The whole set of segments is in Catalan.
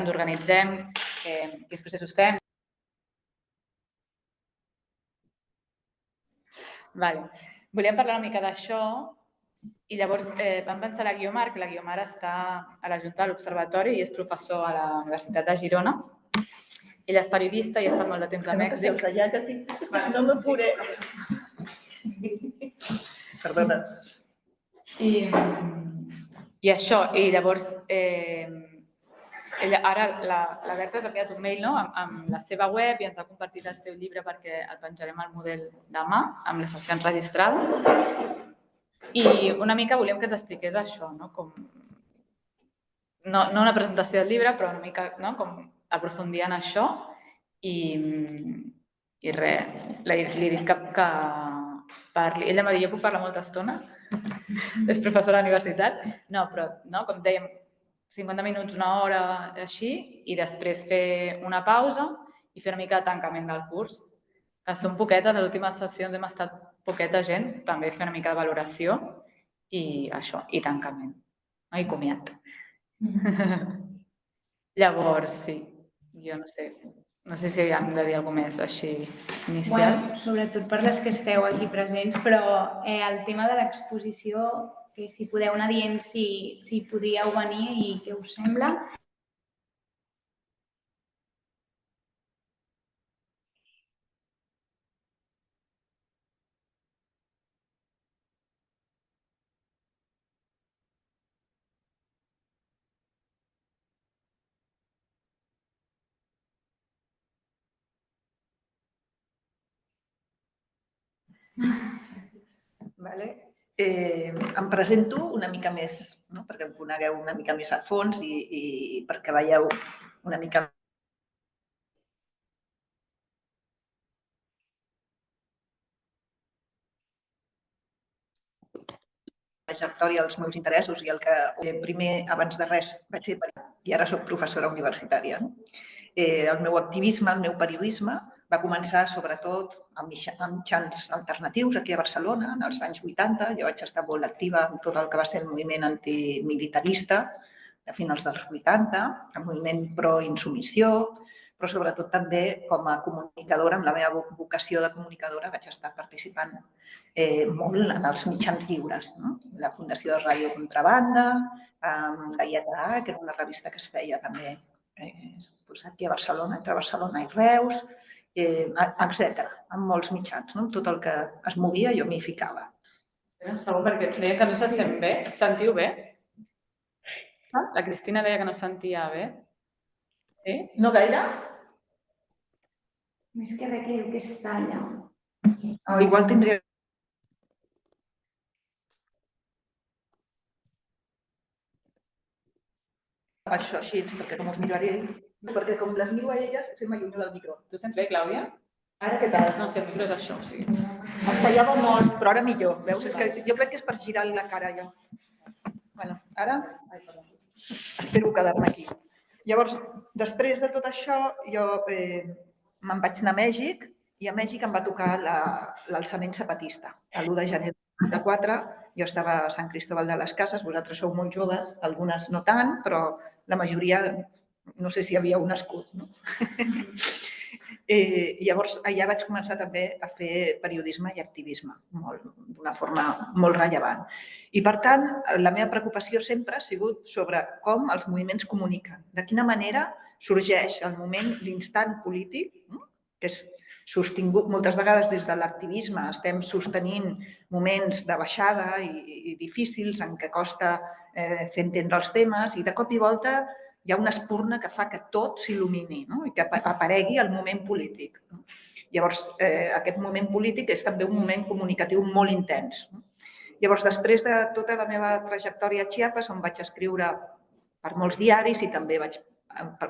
ens organitzem, quins processos fem. Volíem parlar una mica d'això i llavors vam pensar a la Guiomar, que la Guiomar està a la Junta de l'Observatori i és professor a la Universitat de Girona. Ella és periodista i ha estat molt de temps a Mèxic. No t'asseus allà, que sí, és que si no m'apuré. Perdona. I això, i llavors ara la Berta ens ha enviat un mail amb la seva web i ens ha compartit el seu llibre perquè el penjarem al model demà, amb les sessions registrades. I una mica volíem que t'expliqués això, no una presentació del llibre, però una mica com aprofundir en això i res, li he dit que parli. Ella m'ha dit, jo puc parlar molta estona, és professora a la universitat, però com dèiem, 50 minuts, una hora, així, i després fer una pausa i fer una mica de tancament del curs. Que són poquetes, a les últimes sessions hem estat poqueta gent, també fer una mica de valoració i això, i tancament, i comiat. Llavors, sí, jo no sé si hem de dir alguna cosa més així inicial. Bueno, sobretot per les que esteu aquí presents, però el tema de l'exposició, que si podeu anar dient si podríeu venir i què us sembla. Em presento una mica més, perquè em conegueu una mica més a fons i perquè veieu una mica la trajectòria, els meus interessos i el que primer, abans de res, vaig ser i ara soc professora universitària. El meu activisme, el meu periodisme, va començar sobretot amb mitjans alternatius aquí a Barcelona, en els anys 80. Jo vaig estar molt activa en tot el que va ser el moviment antimilitarista de finals dels 80, el moviment pro-insubmissió, però sobretot també com a comunicadora, amb la meva vocació de comunicadora, vaig estar participant molt en els mitjans lliures. La Fundació de Ràdio Contrabanda, la Lletra A, que era una revista que es feia també aquí a Barcelona, entre Barcelona i Reus, etc. En molts mitjans. Tot el que es movia jo m'hi ficava. Espera un segon, perquè deia que no se sent bé. Sentiu bé? La Cristina deia que no sentia bé. Sí? No gaire? Més que res que diu que es talla. Igual tindria... Això així, perquè com us miraré, perquè com les miro a elles, potser m'allunyo del micro. Tu sents bé, Clàudia? Ara què tal? No sé, el micro és això, o sigui... Em tallava molt, però ara millor, veus? És que jo crec que és per girar la cara, jo. Bueno, ara espero quedar-me aquí. Llavors, després de tot això, jo me'n vaig anar a Mèxic i a Mèxic em va tocar l'alçament zapatista. L'1 de gener del 94, jo estava a Sant Cristóbal de les Cases, vosaltres sou molt joves, algunes no tant, però la majoria, no sé si havíeu nascut, no? Llavors, allà vaig començar també a fer periodisme i activisme, d'una forma molt rellevant. I, per tant, la meva preocupació sempre ha sigut sobre com els moviments comuniquen, de quina manera sorgeix el moment, l'instant polític, que és sostingut moltes vegades des de l'activisme, estem sostenint moments de baixada i difícils en què costa fer entendre els temes i de cop i volta hi ha una espurna que fa que tot s'il·lumini i que aparegui el moment polític. Llavors, aquest moment polític és també un moment comunicatiu molt intens. Llavors, després de tota la meva trajectòria a Chiapas, on vaig escriure per molts diaris i també vaig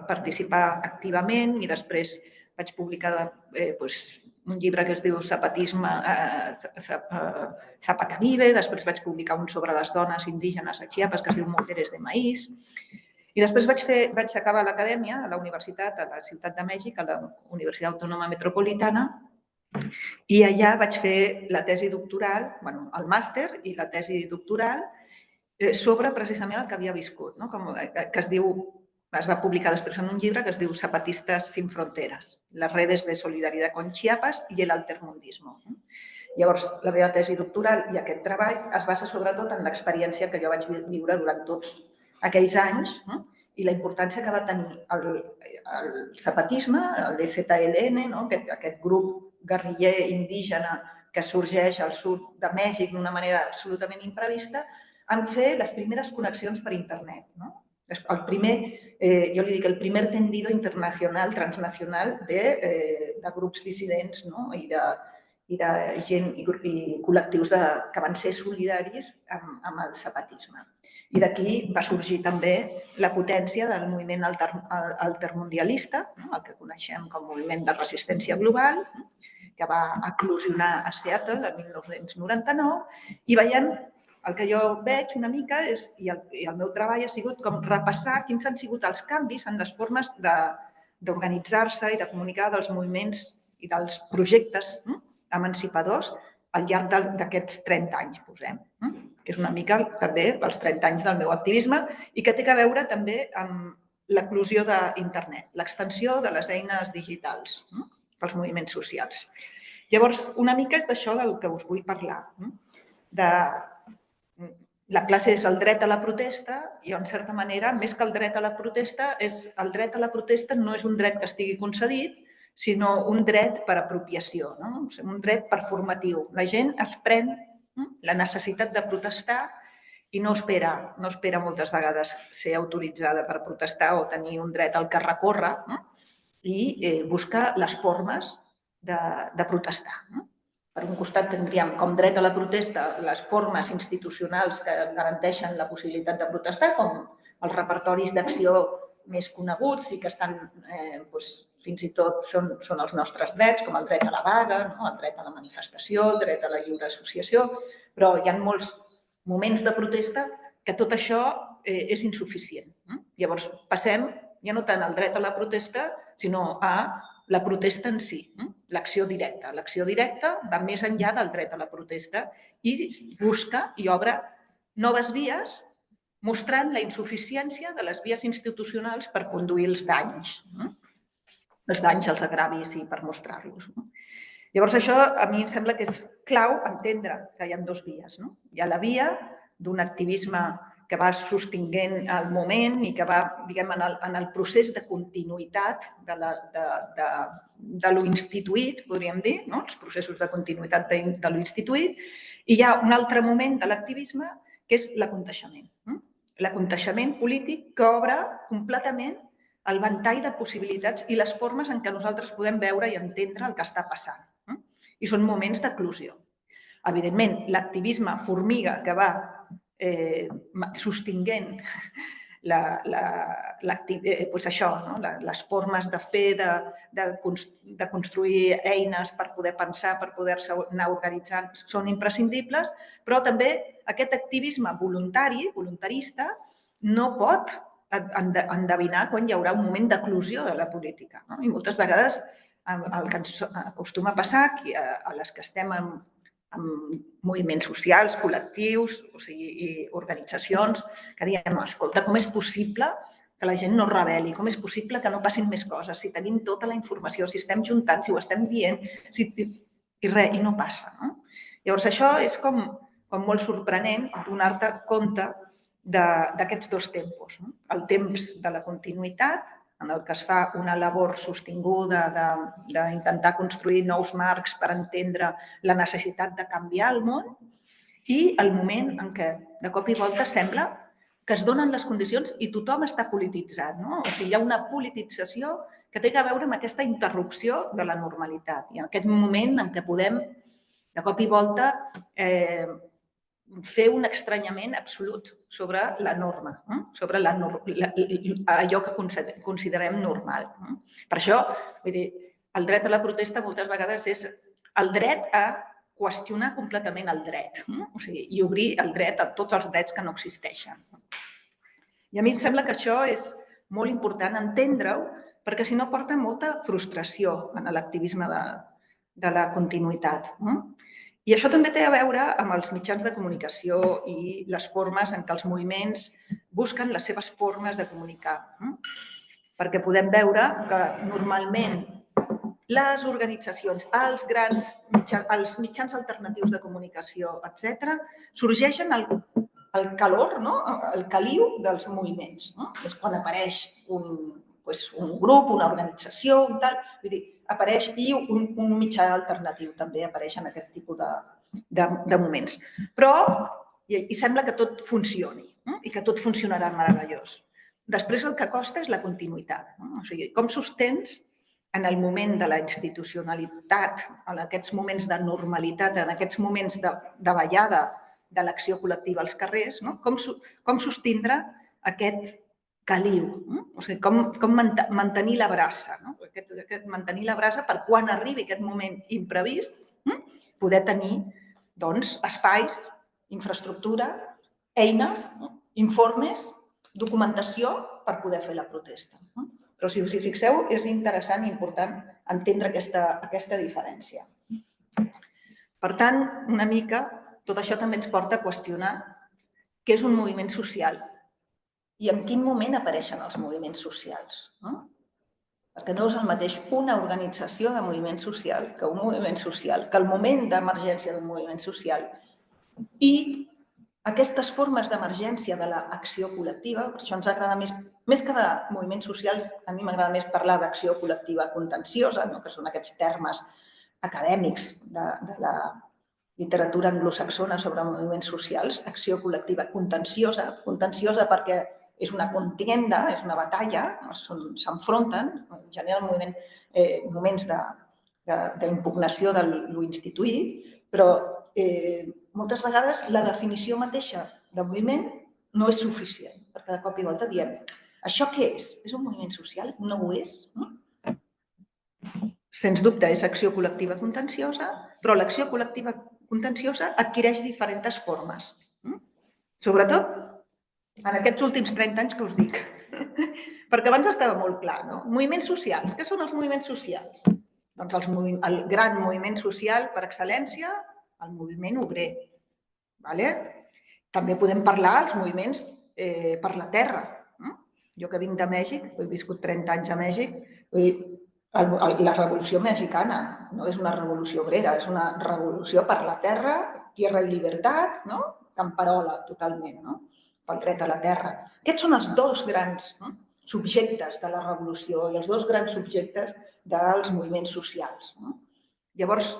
participar activament i després vaig publicar un llibre que es diu Zapatisme, Zapata Vive, després vaig publicar un sobre les dones indígenes a Chiapas que es diu Mujeres de Maíz. I després vaig acabar l'acadèmia a la universitat, a la Ciutat de Mèxic, a la Universitat Autònoma Metropolitana, i allà vaig fer la tesi doctoral, el màster i la tesi doctoral sobre precisament el que havia viscut, que es diu es va publicar després en un llibre que es diu Zapatistas sin fronteras, las redes de solidaridad con Chiapas y el altermundismo. Llavors, la meva tesi doctoral i aquest treball es basa sobretot en l'experiència que jo vaig viure durant tots aquells anys i la importància que va tenir el zapatisme, el ZLN, aquest grup guerriller indígena que sorgeix al sud de Mèxic d'una manera absolutament imprevista, en fer les primeres connexions per internet. El primer, jo li dic, el primer tendido internacional, transnacional de grups dissidents i de gent i col·lectius que van ser solidaris amb el zapatisme. I d'aquí va sorgir també la potència del moviment altermundialista, el que coneixem com moviment de resistència global, que va eclosionar a Seattle el 1999, i veiem, el que jo veig una mica i el meu treball ha sigut com repassar quins han sigut els canvis en les formes d'organitzar-se i de comunicar dels moviments i dels projectes emancipadors al llarg d'aquests 30 anys, posem, que és una mica també els 30 anys del meu activisme i que té a veure també amb l'eclosió d'internet, l'extensió de les eines digitals pels moviments socials. Llavors, una mica és d'això del que us vull parlar. La classe és el dret a la protesta i, en certa manera, més que el dret a la protesta, el dret a la protesta no és un dret que estigui concedit, sinó un dret per apropiació, un dret performatiu. La gent es pren la necessitat de protestar i no espera moltes vegades ser autoritzada per protestar o tenir un dret al que recórrer i busca les formes de protestar. Per un costat tindríem com dret a la protesta les formes institucionals que garanteixen la possibilitat de protestar, com els repertoris d'acció més coneguts i que estan, fins i tot són els nostres drets, com el dret a la vaga, el dret a la manifestació, el dret a la lliure associació, però hi ha molts moments de protesta que tot això és insuficient. Llavors passem ja no tant al dret a la protesta, sinó a la protesta en si, l'acció directa. L'acció directa va més enllà del dret a la protesta i busca i obre noves vies mostrant la insuficiència de les vies institucionals per conduir els danys, els agravis i per mostrar-los. Llavors, això a mi em sembla que és clau entendre que hi ha dues vies. Hi ha la via d'un activisme que va sostinguent el moment i que va, diguem, en el procés de continuïtat de lo instituït, podríem dir, els processos de continuïtat de lo instituït, i hi ha un altre moment de l'activisme que és l'aconteixement. L'aconteixement polític que obre completament el ventall de possibilitats i les formes en què nosaltres podem veure i entendre el que està passant. I són moments d'eclosió. Evidentment, l'activisme formiga que va sostinguent les formes de fer, de construir eines per poder pensar, per poder-se anar organitzant, són imprescindibles, però també aquest activisme voluntarista, no pot endevinar quan hi haurà un moment d'eclosió de la política. I moltes vegades el que ens acostuma a passar a les que estem en moviments socials, col·lectius i organitzacions, que diem, escolta, com és possible que la gent no es rebel·li, com és possible que no passin més coses, si tenim tota la informació, si estem juntant, si ho estem dient, i no passa. Llavors, això és com molt sorprenent donar-te compte d'aquests dos tempos. El temps de la continuïtat, en el que es fa una labor sostinguda d'intentar construir nous marcs per entendre la necessitat de canviar el món, i el moment en què de cop i volta sembla que es donen les condicions i tothom està polititzat. O sigui, hi ha una politització que té a veure amb aquesta interrupció de la normalitat. I en aquest moment en què podem de cop i volta fer un estranyament absolut sobre la norma, sobre allò que considerem normal. Per això, vull dir, el dret a la protesta moltes vegades és el dret a qüestionar completament el dret, i obrir el dret a tots els drets que no existeixen. I a mi em sembla que això és molt important entendre-ho, perquè si no porta molta frustració en l'activisme de la continuïtat. I això també té a veure amb els mitjans de comunicació i les formes en què els moviments busquen les seves formes de comunicar. Perquè podem veure que normalment les organitzacions, els mitjans alternatius de comunicació, etc., sorgeixen al calor, el caliu dels moviments. És quan apareix un grup, una organització, vull dir, apareix i un mitjà alternatiu també apareix en aquest tipus de moments. Però, i sembla que tot funcioni i que tot funcionarà meravellós. Després el que costa és la continuïtat. O sigui, com sostens en el moment de la institucionalitat, en aquests moments de normalitat, en aquests moments de ballada de l'acció col·lectiva als carrers, com sostindre aquest caliu, o sigui, com mantenir la brasa, mantenir la brasa per quan arribi aquest moment imprevist poder tenir espais, infraestructura, eines, informes, documentació per poder fer la protesta. Però si us hi fixeu, és interessant i important entendre aquesta diferència. Per tant, una mica, tot això també ens porta a qüestionar què és un moviment social i en quin moment apareixen els moviments socials. Perquè no és el mateix una organització de moviment social que un moviment social, que el moment d'emergència d'un moviment social i aquestes formes d'emergència de l'acció col·lectiva, per això ens agrada més que de moviments socials, a mi m'agrada més parlar d'acció col·lectiva contenciosa, que són aquests termes acadèmics de la literatura anglosaxona sobre moviments socials, acció col·lectiva contenciosa perquè és una contienda, és una batalla, s'enfronten, generen moments d'impugnació de l'instituït, però moltes vegades la definició mateixa de moviment no és suficient, perquè de cop i volta diem això què és? És un moviment social? No ho és? Sens dubte és acció col·lectiva contenciosa, però l'acció col·lectiva contenciosa adquireix diferents formes. Sobretot en aquests últims 30 anys que us dic. Perquè abans estava molt clar, no? Moviments socials. Què són els moviments socials? Doncs el gran moviment social per excel·lència, el moviment obrer. També podem parlar dels moviments per la terra. Jo que vinc de Mèxic, he viscut 30 anys a Mèxic, la revolució mexicana no és una revolució obrera, és una revolució per la terra, tierra i llibertat, camperola totalment, pel dret a la terra. Aquests són els dos grans subjectes de la revolució i els dos grans subjectes dels moviments socials. Llavors,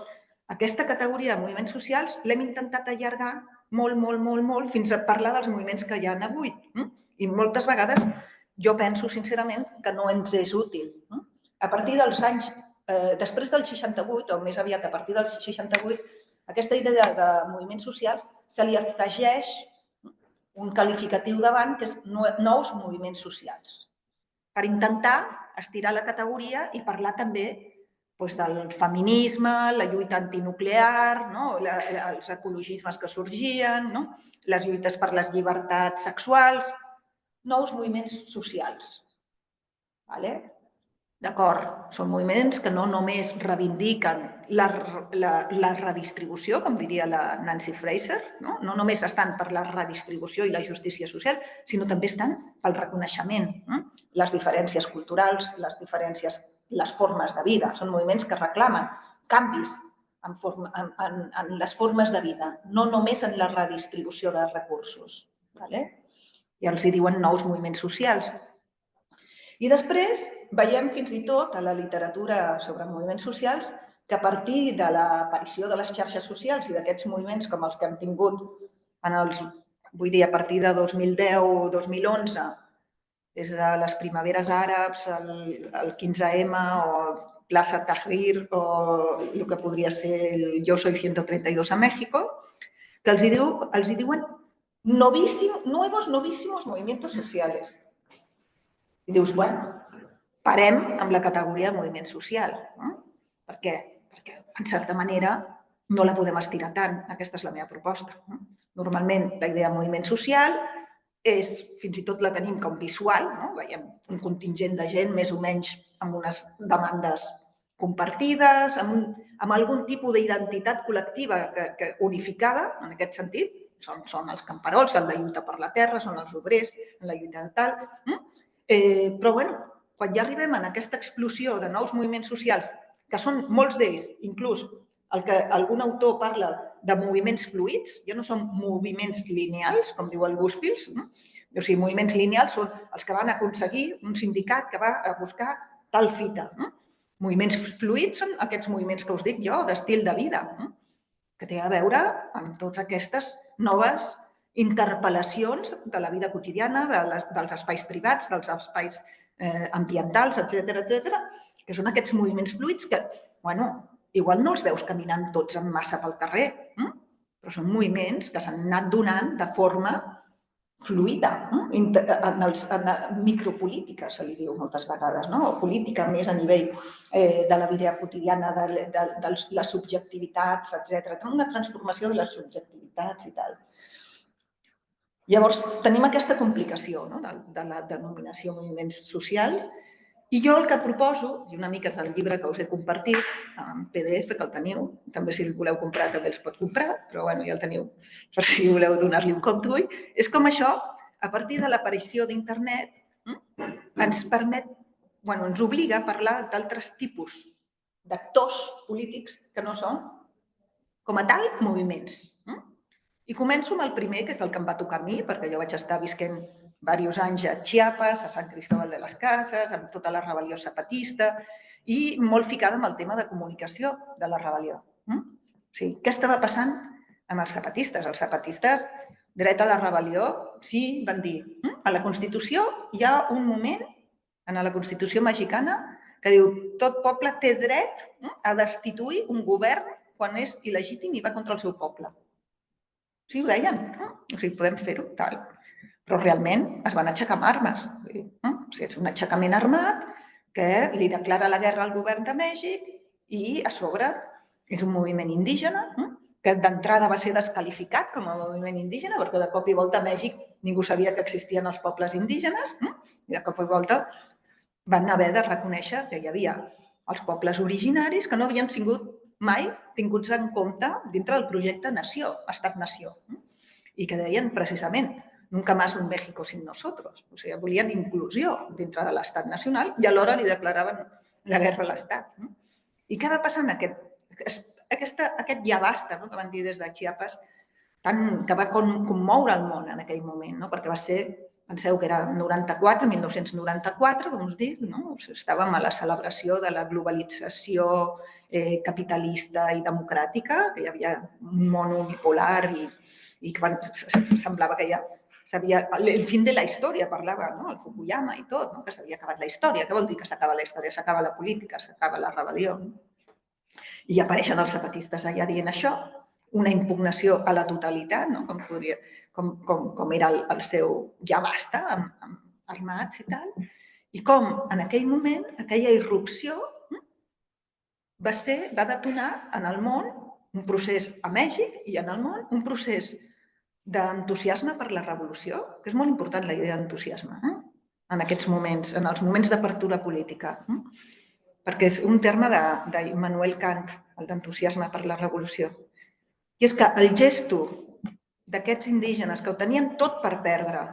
aquesta categoria de moviments socials l'hem intentat allargar molt fins a parlar dels moviments que hi ha avui. I moltes vegades jo penso sincerament que no ens és útil. A partir dels anys, després del 68, o més aviat a partir del 68, aquesta idea de moviments socials se li afegeix un qualificatiu davant que és nous moviments socials, per intentar estirar la categoria i parlar també del feminisme, la lluita antinuclear, els ecologismes que sorgien, les lluites per les llibertats sexuals, nous moviments socials. D'acord, són moviments que no només reivindiquen la redistribució, com diria la Nancy Fraser, no només estan per la redistribució i la justícia social, sinó també estan pel reconeixement, les diferències culturals, les formes de vida. Són moviments que reclamen canvis en les formes de vida, no només en la redistribució de recursos. I els hi diuen nous moviments socials. I després veiem fins i tot a la literatura sobre moviments socials que a partir de l'aparició de les xarxes socials i d'aquests moviments com els que hem tingut a partir de 2010 o 2011, des de les primaveres àrabs, el 15M o Plaça Tahrir o el que podria ser el Yo Soy 132 a México, que els hi diuen nuevos novísimos movimientos sociales. I dius, parem amb la categoria de moviment social. Per què? Perquè, en certa manera, no la podem estirar tant. Aquesta és la meva proposta. Normalment, la idea de moviment social és, fins i tot la tenim com visual, veiem un contingent de gent més o menys amb unes demandes compartides, amb amb algun tipus d'identitat col·lectiva unificada, en aquest sentit, són els camperols, en la lluita per la terra, són els obrers, en la lluita de tal. Però, bueno, quan ja arribem a aquesta explosió de nous moviments socials, que són molts d'ells, inclús el que algun autor parla de moviments fluids, ja no són moviments lineals, com diu el Busfields, o sigui, moviments lineals són els que van aconseguir un sindicat que va a buscar tal fita. Moviments fluids són aquests moviments que us dic jo, d'estil de vida, que té a veure amb totes aquestes noves interpel·lacions de la vida quotidiana, dels espais privats, dels espais ambientals, etc., que són aquests moviments fluids que, bueno, igual no els veus caminant tots en massa pel carrer, però són moviments que s'han anat donant de forma fluida, en micropolítica, se li diu moltes vegades, o política més a nivell de la vida quotidiana, de les subjectivitats, etc. Una transformació de les subjectivitats i tal. Llavors, tenim aquesta complicació de la denominació moviments socials i jo el que proposo, i una mica és el llibre que us he compartit, en PDF, que el teniu, també si el voleu comprar també els pot comprar, però bueno, ja el teniu per si voleu donar-li un cop d'ull, és com això, a partir de l'aparició d'internet, ens permet, ens obliga a parlar d'altres tipus d'actors polítics que no són, com a tal, moviments. I començo amb el primer, que és el que em va tocar a mi, perquè jo vaig estar visquent diversos anys a Chiapas, a Sant Cristóbal de las Casas, amb tota la rebel·lió zapatista i molt ficada amb el tema de comunicació de la rebel·lió. O sigui, què estava passant amb els zapatistes? Els zapatistes, dret a la rebel·lió, sí, van dir, a la Constitució hi ha un moment, en la Constitució mexicana, que diu tot poble té dret a destituir un govern quan és il·legítim i va contra el seu poble. Sí, ho deien. O sigui, podem fer-ho, tal. Però realment es van aixecar amb armes. O sigui, és un aixecament armat que li declara la guerra al govern de Mèxic i a sobre és un moviment indígena que d'entrada va ser desqualificat com a moviment indígena perquè de cop i volta a Mèxic ningú sabia que existien els pobles indígenes i de cop i volta van haver de reconèixer que hi havia els pobles originaris que no havien sigut mai tinguts en compte dintre del projecte nació, estat-nació, i que deien precisament nunca más un México sin nosotros. O sigui, volien inclusió dintre de l'estat nacional i alhora li declaraven la guerra a l'estat. I què va passar en aquest ja basta, que van dir des de Chiapas, que va commoure el món en aquell moment, perquè va ser, penseu que era 1994, com us dic, estàvem a la celebració de la globalització capitalista i democràtica, que hi havia un món unipolar i que semblava que ja el fin de la història, parlava el Fukuyama i tot, que s'havia acabat la història. Què vol dir que s'acaba la història? S'acaba la política, s'acaba la rebel·lió. I apareixen els zapatistes allà dient això, una impugnació a la totalitat, com era el seu ja basta, amb armats i tal, i com en aquell moment, aquella irrupció va detonar en el món un procés a Mèxic i en el món un procés d'entusiasme per la revolució, que és molt important la idea d'entusiasme en aquests moments, en els moments d'apertura política, perquè és un terme d'Immanuel Kant, el d'entusiasme per la revolució. I és que el gesto d'aquests indígenes que ho tenien tot per perdre,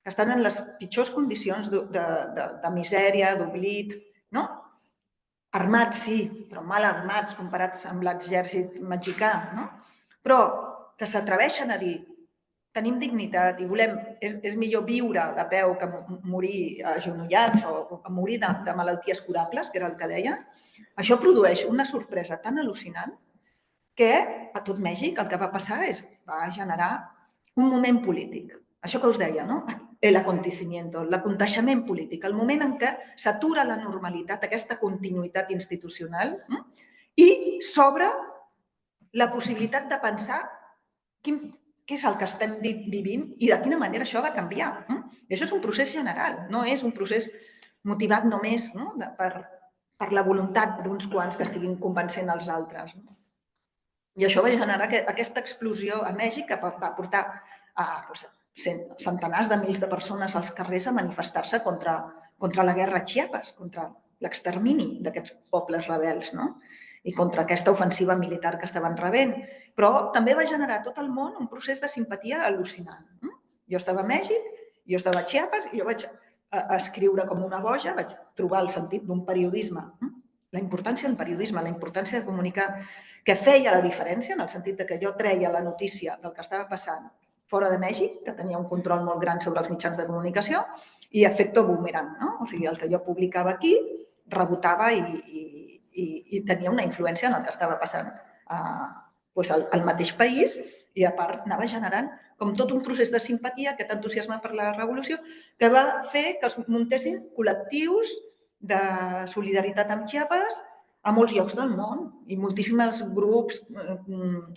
que estan en les pitjors condicions de misèria, d'oblit, armats sí, però mal armats comparats amb l'exèrcit mexicà, però que s'atreveixen a dir tenim dignitat i és millor viure de peu que morir agenollats o morir de malalties curables, que era el que deien, això produeix una sorpresa tan al·lucinant que a tot Mèxic el que va passar va generar un moment polític. Això que us deia, el acontecimiento, l'aconteixement polític, el moment en què s'atura la normalitat, aquesta continuïtat institucional i s'obre la possibilitat de pensar què és el que estem vivint i de quina manera això ha de canviar. I això és un procés general, no és un procés motivat només per la voluntat d'uns quants que estiguin convencent els altres. I això va generar aquesta explosió a Mèxic que va portar a centenars de mils de persones als carrers a manifestar-se contra la guerra a Chiapas, contra l'extermini d'aquests pobles rebels. i contra aquesta ofensiva militar que estaven rebent. Però també va generar a tot el món un procés de simpatia al·lucinant. Jo estava a Mèxic, jo estava a Chiapas i jo vaig escriure com una boja, vaig trobar el sentit d'un periodisme, la importància del periodisme, la importància de comunicar, que feia la diferència en el sentit que jo treia la notícia del que estava passant fora de Mèxic, que tenia un control molt gran sobre els mitjans de comunicació, i efecte boomerang, no? O sigui, el que jo publicava aquí rebotava i tenia una influència en el que estava passant al mateix país i, a part, anava generant com tot un procés de simpatia, aquest entusiasme per la revolució, que va fer que es muntessin col·lectius de solidaritat amb Chiapas a molts llocs del món i moltíssims grups,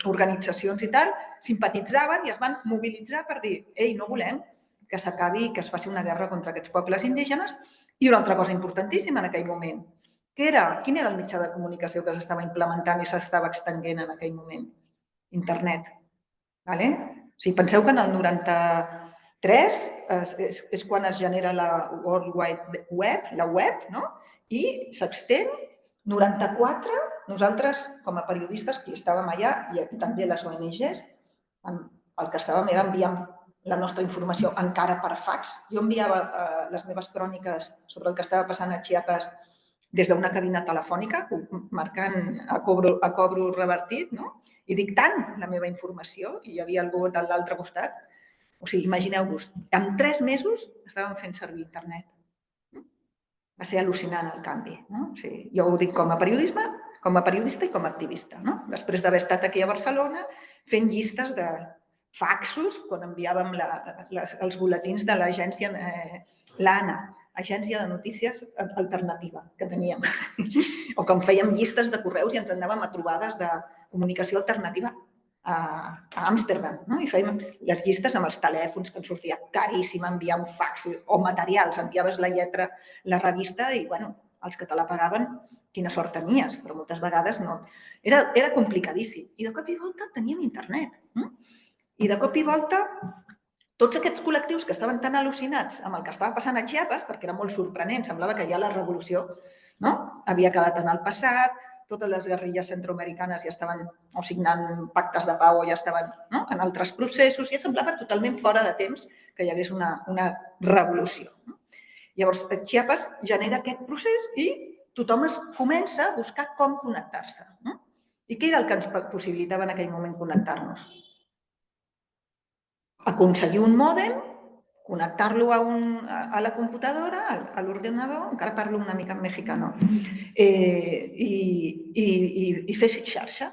organitzacions i tal, simpatitzaven i es van mobilitzar per dir ei, no volem que s'acabi, que es faci una guerra contra aquests pobles indígenes. I una altra cosa importantíssima en aquell moment, quin era el mitjà de comunicació que s'estava implementant i s'estava extenguent en aquell moment? Internet. O sigui, penseu que en el 93 és quan es genera la World Wide Web, la web, i s'extén. 94, nosaltres, com a periodistes, qui estàvem allà, i també les ONGs, el que estàvem era enviant la nostra informació encara per fax. Jo enviava les meves cròniques sobre el que estava passant a Chiapas des d'una cabina telefònica, marcant a cobro revertit, i dictant la meva informació, i hi havia algú de l'altre costat. O sigui, imagineu-vos, en 3 mesos estàvem fent servir internet. Va ser al·lucinant el canvi. Jo ho dic com a periodista i com a activista. Després d'haver estat aquí a Barcelona fent llistes de faxos quan enviàvem els butlletins de l'agència, l'ANA, Agència de Notícies Alternativa, que teníem. O quan fèiem llistes de correus i ens anàvem a trobades de comunicació alternativa a Amsterdam. I fèiem les llistes amb els telèfons, que ens sortia caríssim enviar un fax o materials. Enviaves la lletra, la revista i, els que te la pagaven, quina sort tenies, però moltes vegades no. Era complicadíssim. I de cop i volta teníem internet. I de cop i volta tots aquests col·lectius que estaven tan al·lucinats amb el que estava passant a Chiapas, perquè era molt sorprenent, semblava que ja la revolució havia quedat en el passat, totes les guerrilles centroamericanes ja estaven signant pactes de pau o ja estaven en altres processos, ja semblava totalment fora de temps que hi hagués una revolució. Llavors, Chiapas genera aquest procés i tothom es comença a buscar com connectar-se. I què era el que ens possibilitava en aquell moment connectar-nos? Aconseguir un mòdem, connectar-lo a la computadora, a l'ordinador, encara parlo una mica en mexicano, i fer xarxa.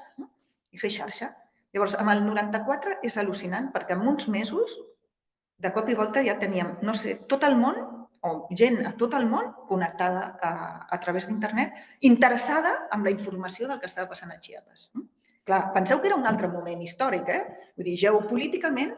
Llavors, amb el 94 és al·lucinant perquè en uns mesos, de cop i volta ja teníem, no sé, tot el món, o gent a tot el món connectada a través d'internet, interessada en la informació del que estava passant a Chiapas. Clar, penseu que era un altre moment històric, vull dir, geopolíticament,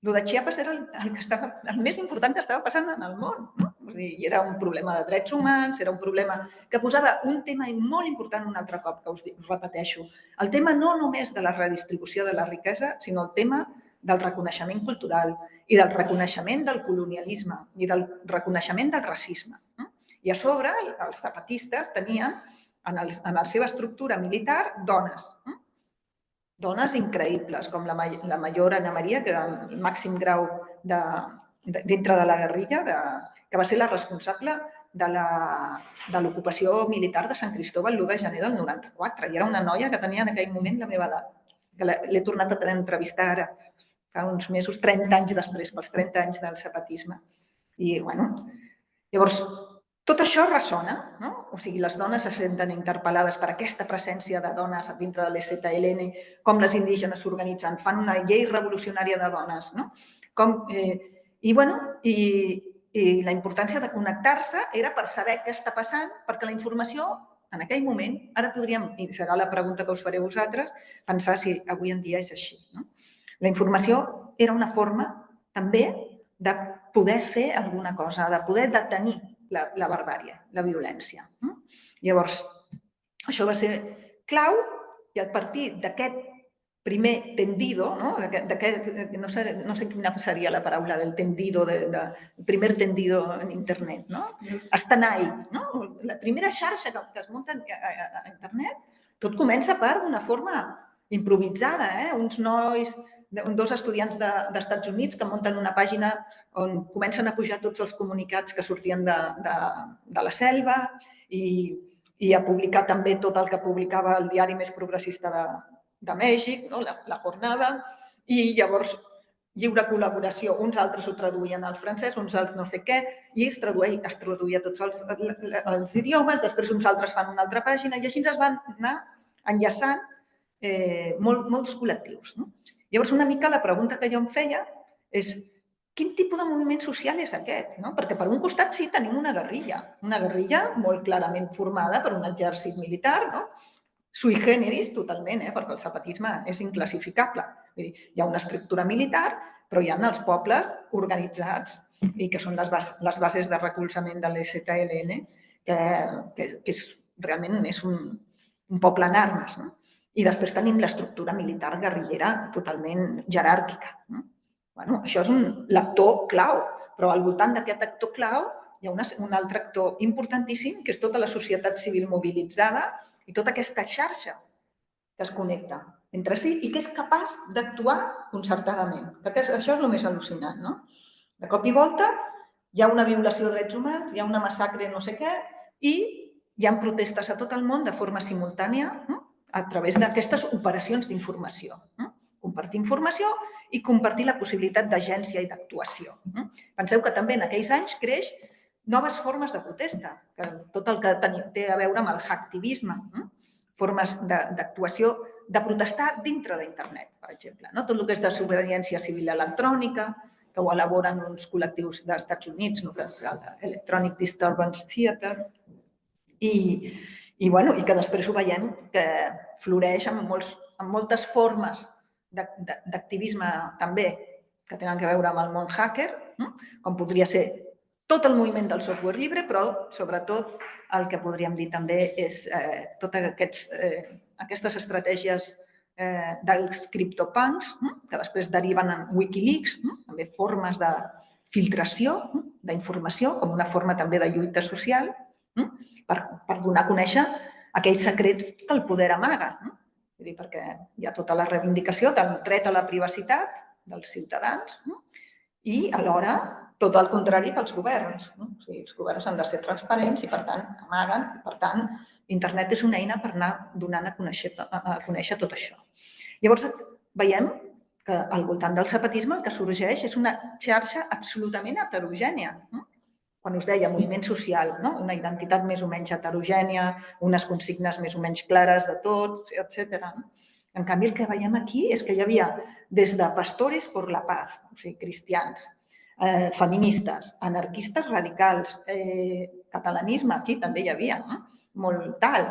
el de Chiapas era el més important que estava passant en el món. I era un problema de drets humans, era un problema que posava un tema molt important un altre cop, que us repeteixo. El tema no només de la redistribució de la riquesa, sinó el tema del reconeixement cultural i del reconeixement del colonialisme i del reconeixement del racisme. I a sobre, els zapatistes tenien en la seva estructura militar dones. Dones increïbles, com la major Ana Maria, que era el màxim grau dintre de la guerrilla, que va ser la responsable de l'ocupació militar de Sant Cristóbal l'1 de gener del 94. I era una noia que tenia en aquell moment la meva edat. L'he tornat a entrevistar ara, fa uns mesos, 30 anys després, pels 30 anys del zapatisme. I, llavors, tot això ressona, o sigui, les dones se senten interpel·lades per aquesta presència de dones dintre de l'EZLN, com les indígenes s'organitzen, fan una llei revolucionària de dones, i la importància de connectar-se era per saber què està passant, perquè la informació, en aquell moment, ara podríem, i serà la pregunta que us fareu vosaltres, pensar si avui en dia és així. La informació era una forma, també, de poder fer alguna cosa, de poder detenir la barbàrie, la violència. Llavors, això va ser clau i a partir d'aquest primer tendido, no sé quina seria la paraula del tendido, el primer tendido en internet, estenai, la primera xarxa que es munta a internet tot comença d'una forma improvisada, uns nois, dos estudiants d'Estats Units que munten una pàgina on comencen a pujar tots els comunicats que sortien de la selva i a publicar també tot el que publicava el diari més progressista de Mèxic, La Jornada, i llavors lliure col·laboració. Uns altres ho traduïen al francès, uns altres no sé què, i es traduïa a tots els idiomes, després uns altres fan una altra pàgina, i així es van anar enllaçant molts col·lectius. Llavors, una mica la pregunta que jo em feia és quin tipus de moviment social és aquest? Perquè per un costat sí tenim una guerrilla molt clarament formada per un exèrcit militar, sui generis totalment, perquè el zapatisme és inclassificable. Hi ha una estructura militar, però hi ha els pobles organitzats i que són les bases de recolzament de l'STLN, que realment és un poble en armes. I després tenim l'estructura militar guerrillera totalment jeràrquica. Això és un actor clau, però al voltant d'aquest actor clau hi ha un altre actor importantíssim, que és tota la societat civil mobilitzada i tota aquesta xarxa que es connecta entre si i que és capaç d'actuar concertadament. Això és el més al·lucinant. De cop i volta hi ha una violació de drets humans, hi ha una massacre no sé què i hi ha protestes a tot el món de forma simultània a través d'aquestes operacions d'informació. Compartir informació i compartir la possibilitat d'agència i d'actuació. Penseu que també en aquells anys creix noves formes de protesta, tot el que té a veure amb el hacktivisme, formes d'actuació, de protestar dintre d'internet, per exemple. Tot el que és desobediència civil electrònica, que ho elaboren uns col·lectius dels Estats Units, que és l'Electronic Disturbance Theater, i que després ho veiem que floreix en moltes formes d'activisme també que tenen a veure amb el món hacker, com podria ser tot el moviment del software lliure, però sobretot el que podríem dir també és totes aquestes estratègies dels criptopunks que després deriven en Wikileaks, també formes de filtració d'informació com una forma també de lluita social per donar a conèixer aquells secrets que el poder amaga. Perquè hi ha tota la reivindicació del dret a la privacitat dels ciutadans i alhora tot el contrari pels governs. Els governs han de ser transparents i per tant amaguen. Per tant, internet és una eina per anar donant a conèixer tot això. Llavors veiem que al voltant del zapatisme el que sorgeix és una xarxa absolutament heterogènia. Quan us deia moviment social, una identitat més o menys heterogènia, unes consignes més o menys clares de tots, etc. En canvi, el que veiem aquí és que hi havia des de pastores por la paz, o sigui, cristians, feministes, anarquistes radicals, catalanisme, aquí també hi havia, molt tal,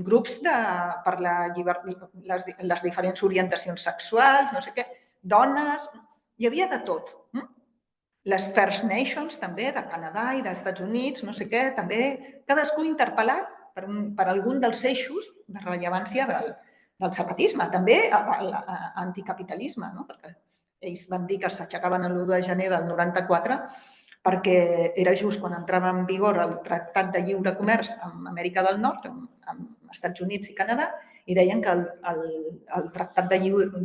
grups per les diferents orientacions sexuals, no sé què, dones, hi havia de tot. Les First Nations també, de Canadà i dels Estats Units, no sé què, també cadascú interpel·lat per algun dels eixos de rellevància del zapatisme, també l'anticapitalisme, perquè ells van dir que s'aixecaven l'1 de gener del 94 perquè era just quan entrava en vigor el Tractat de Lliure Comerç amb Amèrica del Nord, amb Estats Units i Canadà, i deien que el Tractat de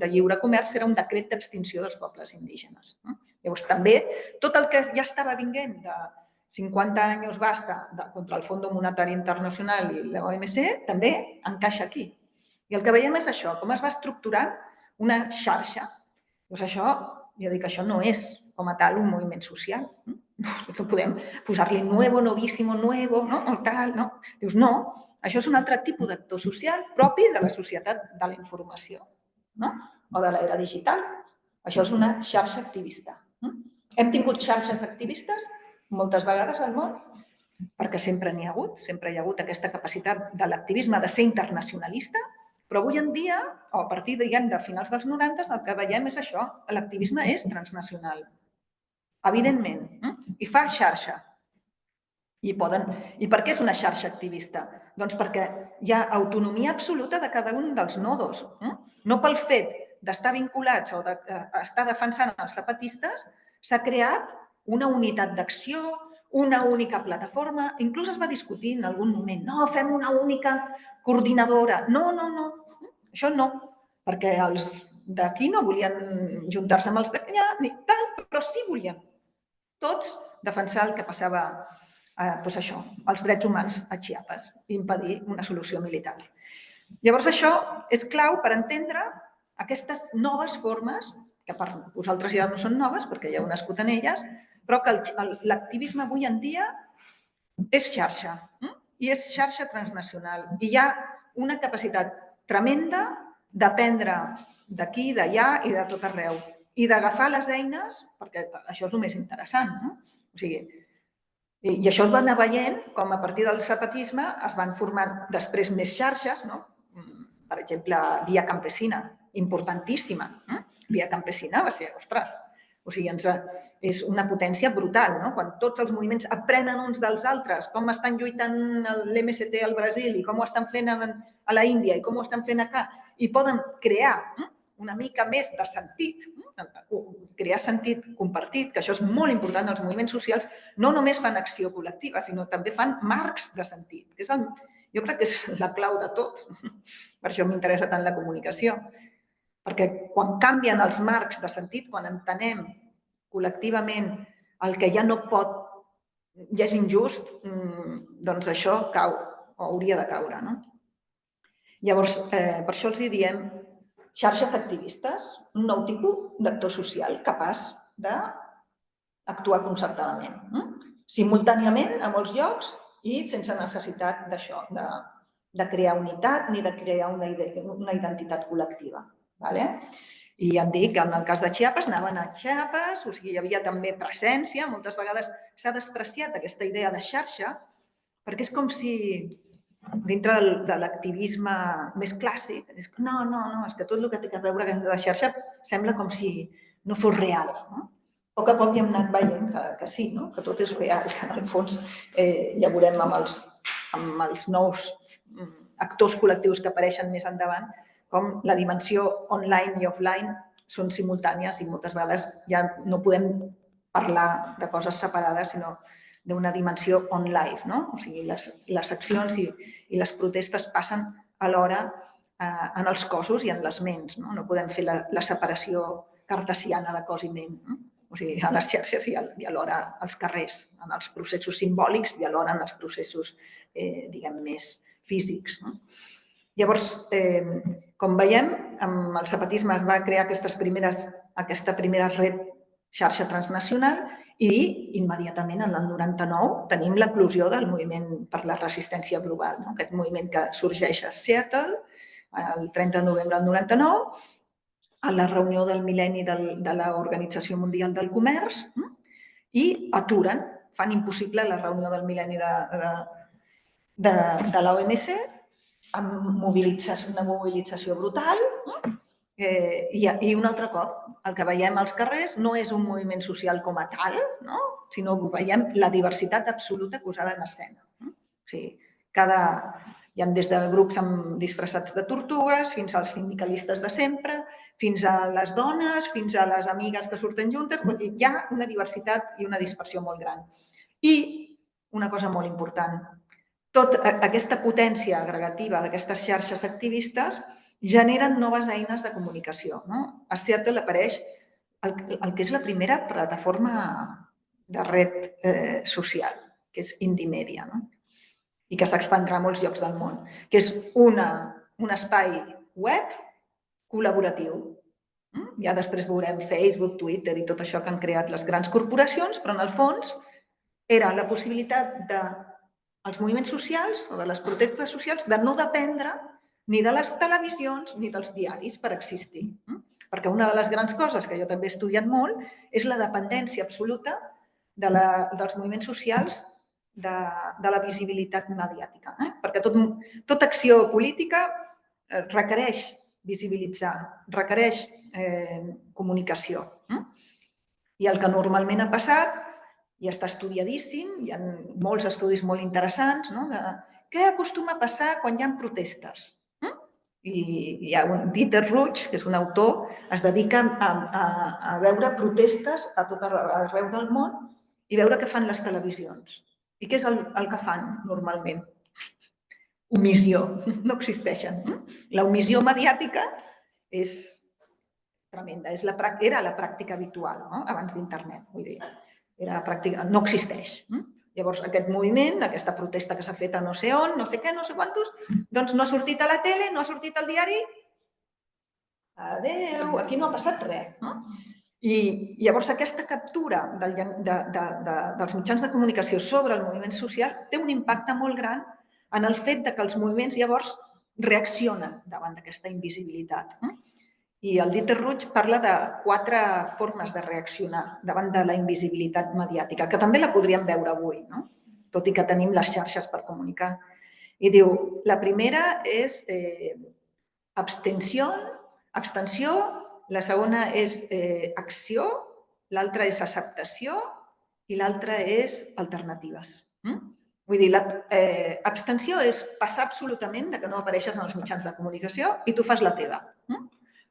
Lliure Comerç era un decret d'extinció dels pobles indígenes. Llavors, també, tot el que ja estava vinguent de 50 anys basta contra el Fons Monetari Internacional i l'OMC, també encaixa aquí. I el que veiem és això, com es va estructurant una xarxa. Doncs això, jo dic, això no és com a tal un moviment social. No podem posar-li nuevo, novíssimo, nuevo, o tal, no? Dius, no, això és un altre tipus d'actor social propi de la societat de la informació o de l'era digital. Això és una xarxa activista. Hem tingut xarxes activistes moltes vegades al món perquè sempre n'hi ha hagut aquesta capacitat de l'activisme de ser internacionalista, però avui en dia, o a partir de finals dels 90, el que veiem és això, l'activisme és transnacional, evidentment, i fa xarxa. I per què és una xarxa activista? Doncs perquè hi ha autonomia absoluta de cada un dels nodos. No pel fet d'estar vinculats o d'estar defensant els zapatistes, s'ha creat una unitat d'acció, una única plataforma. Inclús es va discutir en algun moment, no, fem una única coordinadora. No, això no, perquè els d'aquí no volien juntar-se amb els d'allà ni tal, però sí volien tots defensar el que passava, això, els drets humans a Chiapas i impedir una solució militar. Llavors això és clau per entendre aquestes noves formes, que per vosaltres ja no són noves perquè ja heu nascut en elles, però que l'activisme avui en dia és xarxa i és xarxa transnacional. I hi ha una capacitat tremenda d'aprendre d'aquí, d'allà i de tot arreu. I d'agafar les eines, perquè això és el més interessant, no? O sigui, i això es va anar veient com a partir del zapatisme es van formant després més xarxes, no? Per exemple, Via Campesina, importantíssima. Via Campesina va ser, ostres, o sigui, és una potència brutal, no? Quan tots els moviments aprenen uns dels altres, com estan lluitant l'MST al Brasil i com ho estan fent a la Índia i com ho estan fent acá, i poden crear una mica més de sentit, crear sentit compartit, que això és molt important, els moviments socials no només fan acció col·lectiva, sinó també fan marcs de sentit, que jo crec que és la clau de tot. Per això m'interessa tant la comunicació. Perquè quan canvien els marcs de sentit, quan entenem col·lectivament el que ja no pot, ja és injust, doncs això cau, o hauria de caure. Llavors, per això els diem xarxes activistes, un nou tipus d'actor social capaç d'actuar concertadament, simultàniament a molts llocs i sense necessitat d'això, de crear unitat ni de crear una identitat col·lectiva. I ja et dic que en el cas de Chiapas anaven a Chiapas, o sigui, hi havia també presència, moltes vegades s'ha despreciat aquesta idea de xarxa, perquè és com si dintre de l'activisme més clàssic, no, és que tot el que té a veure amb la xarxa sembla com si no fos real. A poc a poc hi hem anat veient que sí, que tot és real, que en el fons ja veurem amb els nous actors col·lectius que apareixen més endavant com la dimensió online i offline són simultànies i moltes vegades ja no podem parlar de coses separades, sinó d'una dimensió on live. O sigui, les accions i les protestes passen alhora en els cossos i en les ments. No podem fer la separació cartesiana de cos i ment. O sigui, a les xarxes i alhora als carrers, en els processos simbòlics i alhora en els processos, diguem, més físics. Llavors, com veiem, amb el zapatisme es va crear aquesta primera red xarxa transnacional i immediatament, en el 99, tenim l'eclosió del moviment per la resistència global, aquest moviment que sorgeix a Seattle el 30 de novembre del 99, a la reunió del mil·lenni de l'Organització Mundial del Comerç, i aturen, fan impossible la reunió del mil·lenni de l'OMC, amb una mobilització brutal, i un altre cop, el que veiem als carrers no és un moviment social com a tal, sinó que veiem la diversitat absoluta posada en escena. O sigui, hi ha des de grups disfressats de tortugues, fins als sindicalistes de sempre, fins a les dones, fins a les amigues que surten juntes. Hi ha una diversitat i una dispersió molt gran. I una cosa molt important, tota aquesta potència agregativa d'aquestes xarxes activistes generen noves eines de comunicació. A Seattle apareix el que és la primera plataforma de red social, que és Indymedia, i que s'expandrà a molts llocs del món, que és un espai web col·laboratiu. Ja després veurem Facebook, Twitter i tot això que han creat les grans corporacions, però en el fons era la possibilitat dels moviments socials o de les protestes socials de no dependre ni de les televisions ni dels diaris per existir. Perquè una de les grans coses que jo també he estudiat molt és la dependència absoluta dels moviments socials de la visibilitat mediàtica. Perquè tota acció política requereix visibilitzar, requereix comunicació. I el que normalment ha passat, i està estudiadíssim, hi ha molts estudis molt interessants, de què acostuma a passar quan hi ha protestes. I hi ha un Dieter Ruch, que és un autor, es dedica a veure protestes a tot arreu del món i veure què fan les televisions. I què és el que fan normalment? Omissió. No existeixen. La omissió mediàtica és tremenda. Era la pràctica habitual abans d'internet. Vull dir, era la pràctica, no existeix. Llavors, aquest moviment, aquesta protesta que s'ha fet a no sé on, no sé què, no sé quantos, doncs no ha sortit a la tele, no ha sortit al diari. Adéu, aquí no ha passat res. I llavors aquesta captura dels mitjans de comunicació sobre el moviment social té un impacte molt gran en el fet que els moviments llavors reaccionen davant d'aquesta invisibilitat. I el Dieter Rutsch parla de 4 formes de reaccionar davant de la invisibilitat mediàtica, que també la podríem veure avui, tot i que tenim les xarxes per comunicar. I diu, la primera és abstenció, la segona és acció, l'altra és acceptació i l'altra és alternatives. Vull dir, l'abstenció és passar absolutament de que no apareixes en els mitjans de comunicació i tu fas la teva.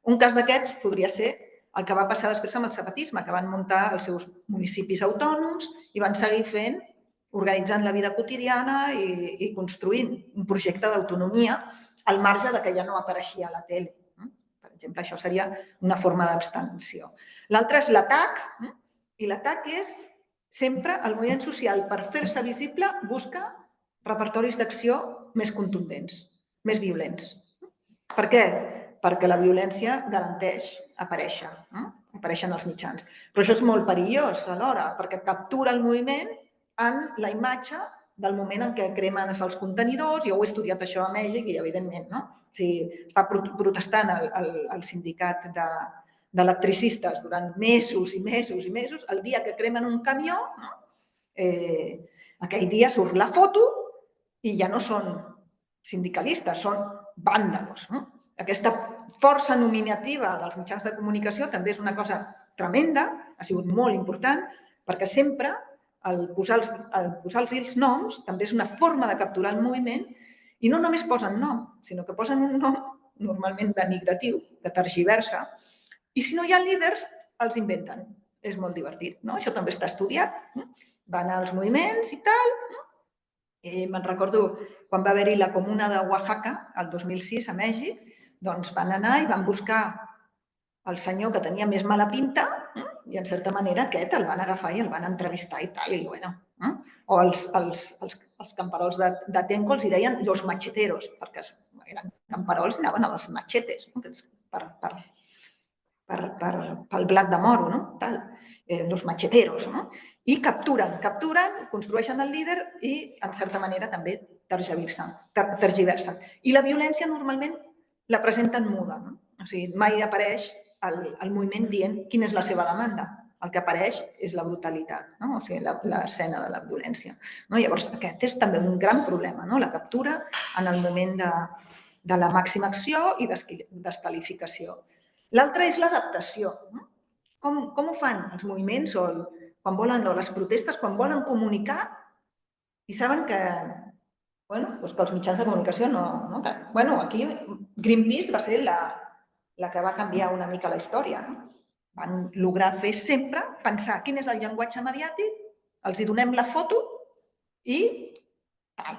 Un cas d'aquests podria ser el que va passar després amb el zapatisme, que van muntar els seus municipis autònoms i van seguir fent, organitzant la vida quotidiana i construint un projecte d'autonomia al marge de que ja no apareixia a la tele. Per exemple, això seria una forma d'abstenció. L'altre és l'atac, i l'atac és sempre el moviment social, per fer-se visible, busca repertoris d'acció més contundents, més violents. Per què? Perquè la violència garanteix aparèixer en els mitjans. Però això és molt perillós alhora, perquè captura el moviment en la imatge del moment en què cremen els contenidors. Jo ho he estudiat això a Mèxic i, evidentment, està protestant el sindicat d'electricistes durant mesos i mesos i mesos. El dia que cremen un camió, aquell dia surt la foto i ja no són sindicalistes, són vàndalos. Aquesta força nominativa dels mitjans de comunicació també és una cosa tremenda, ha sigut molt important, perquè sempre el posar-los els noms també és una forma de capturar el moviment i no només posen nom, sinó que posen un nom normalment denigratiu, que tergiversa, i si no hi ha líders, els inventen. És molt divertit, no? Això també està estudiat. Van als moviments i tal. Me'n recordo quan va haver-hi la comuna de Oaxaca, el 2006, a Mèxic, doncs van anar i van buscar el senyor que tenia més mala pinta i, en certa manera, aquest el van agafar i el van entrevistar i tal. O els camperols de Tenco els deien los macheteros, perquè eren camperols i anaven amb els machetes pel blat de moro, los macheteros. I capturen, construeixen el líder i, en certa manera, també tergiversen. I la violència normalment la presenten muda. O sigui, mai apareix el moviment dient quina és la seva demanda. El que apareix és la brutalitat, o sigui, l'escena de la violència. Llavors, aquest és també un gran problema, la captura en el moment de la màxima acció i desqualificació. L'altre és l'adaptació. Com ho fan els moviments o les protestes quan volen comunicar i saben que els mitjans de comunicació no... Aquí Greenpeace va ser la que va canviar una mica la història. Van lograr fer sempre pensar quin és el llenguatge mediàtic, els hi donem la foto i tal.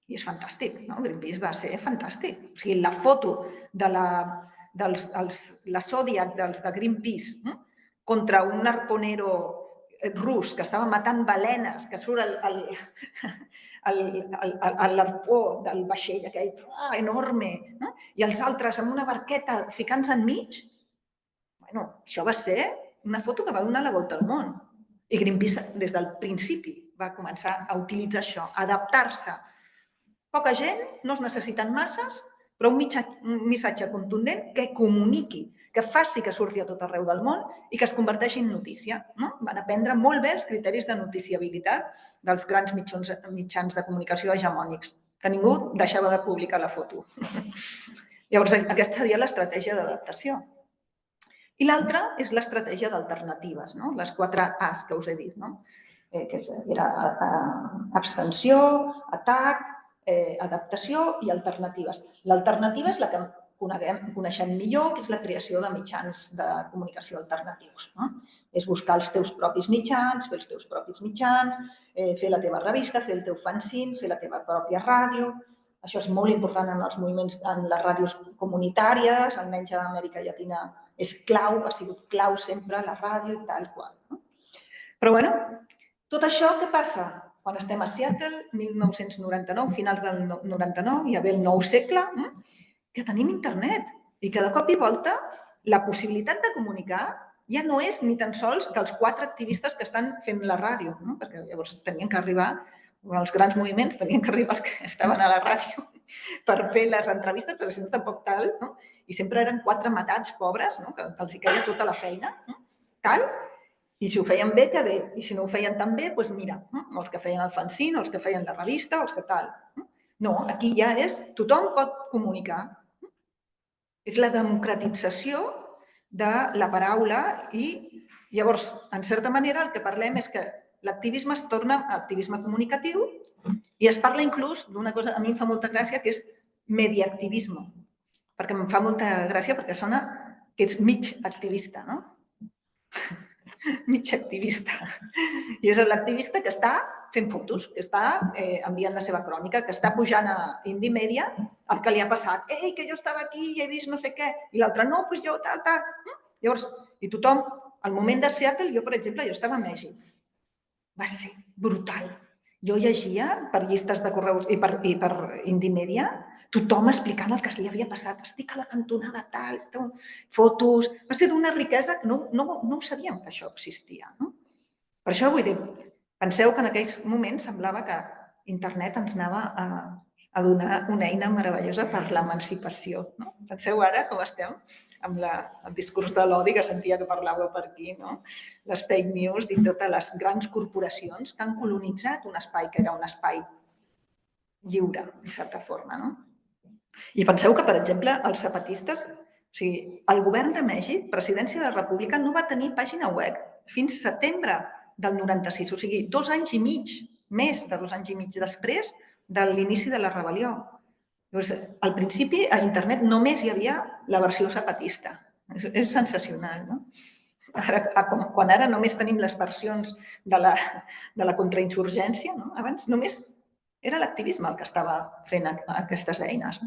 I és fantàstic. Greenpeace va ser fantàstic. O sigui, la foto de la Zodiac dels de Greenpeace contra un arponero rus que estava matant balenes, que surt l'arpó del vaixell aquell enorme, i els altres amb una barqueta ficant-se enmig. Això va ser una foto que va donar la volta al món. I Greenpeace, des del principi, va començar a utilitzar això, a adaptar-se. Poca gent, no es necessiten masses, però un missatge contundent que comuniqui, que faci que surti a tot arreu del món i que es converteixi en notícia. Van aprendre molt bé els criteris de noticiabilitat dels grans mitjans de comunicació hegemònics, que ningú deixava de publicar la foto. Llavors, aquesta seria l'estratègia d'adaptació. I l'altra és l'estratègia d'alternatives, les 4 As que us he dit, que era abstenció, atac, adaptació i alternatives. L'alternativa és la que coneixem millor, que és la creació de mitjans de comunicació alternatius. És buscar els teus propis mitjans, fer els teus propis mitjans, fer la teva revista, fer el teu fanzine, fer la teva pròpia ràdio. Això és molt important en els moviments, en les ràdios comunitàries, almenys a Amèrica Llatina és clau, ha sigut clau sempre la ràdio i tal qual. Però bueno, tot això què passa? Quan estem a Seattle, 1999, finals del 99, ja ve el nou segle, que tenim internet i que de cop i volta la possibilitat de comunicar ja no és ni tan sols dels 4 activistes que estan fent la ràdio, perquè llavors tenien que arribar, els grans moviments tenien que arribar els que estaven a la ràdio per fer les entrevistes, però si no tampoc tal, i sempre eren 4 matats pobres, que els hi queia tota la feina, tal, i si ho feien bé, que bé, i si no ho feien tan bé, doncs mira, els que feien el fanzine, els que feien la revista, els que tal. No, aquí ja és, tothom pot comunicar. És la democratització de la paraula i llavors, en certa manera, el que parlem és que l'activisme es torna activisme comunicatiu i es parla inclús d'una cosa que a mi em fa molta gràcia, que és mediaactivisme. Perquè em fa molta gràcia perquè sona que ets mig activista, no? Mig activista. I és l'activista que està fent fotos, que està enviant la seva crònica, que està pujant a Indie Media el que li ha passat. Ei, que jo estava aquí i he vist no sé què. I l'altre, no, doncs jo tal, tal. Llavors, i tothom, al moment de Seattle, jo, per exemple, jo estava a Mèxic. Va ser brutal. Jo llegia per llistes de correus i per Indie Media tothom explicant el que li havia passat. Estic a la cantonada tal, fotos... Va ser d'una riquesa que no ho sabíem que això existia. Per això vull dir, penseu que en aquells moments semblava que internet ens anava a donar una eina meravellosa per l'emancipació. Penseu ara com estem amb el discurs de l'odi que sentia que parlàveu per aquí, les fake news i totes les grans corporacions que han colonitzat un espai que era un espai lliure, de certa forma. I penseu que, per exemple, els zapatistes, o sigui, el govern de Mèxic, Presidència de la República, no va tenir pàgina web fins setembre del 96, o sigui, 2 anys i mig, més de 2 anys i mig després de l'inici de la rebel·lió. Al principi, a internet només hi havia la versió zapatista. És sensacional, no? Quan ara només tenim les versions de la contrainsurgència, abans només era l'activisme el que estava fent aquestes eines.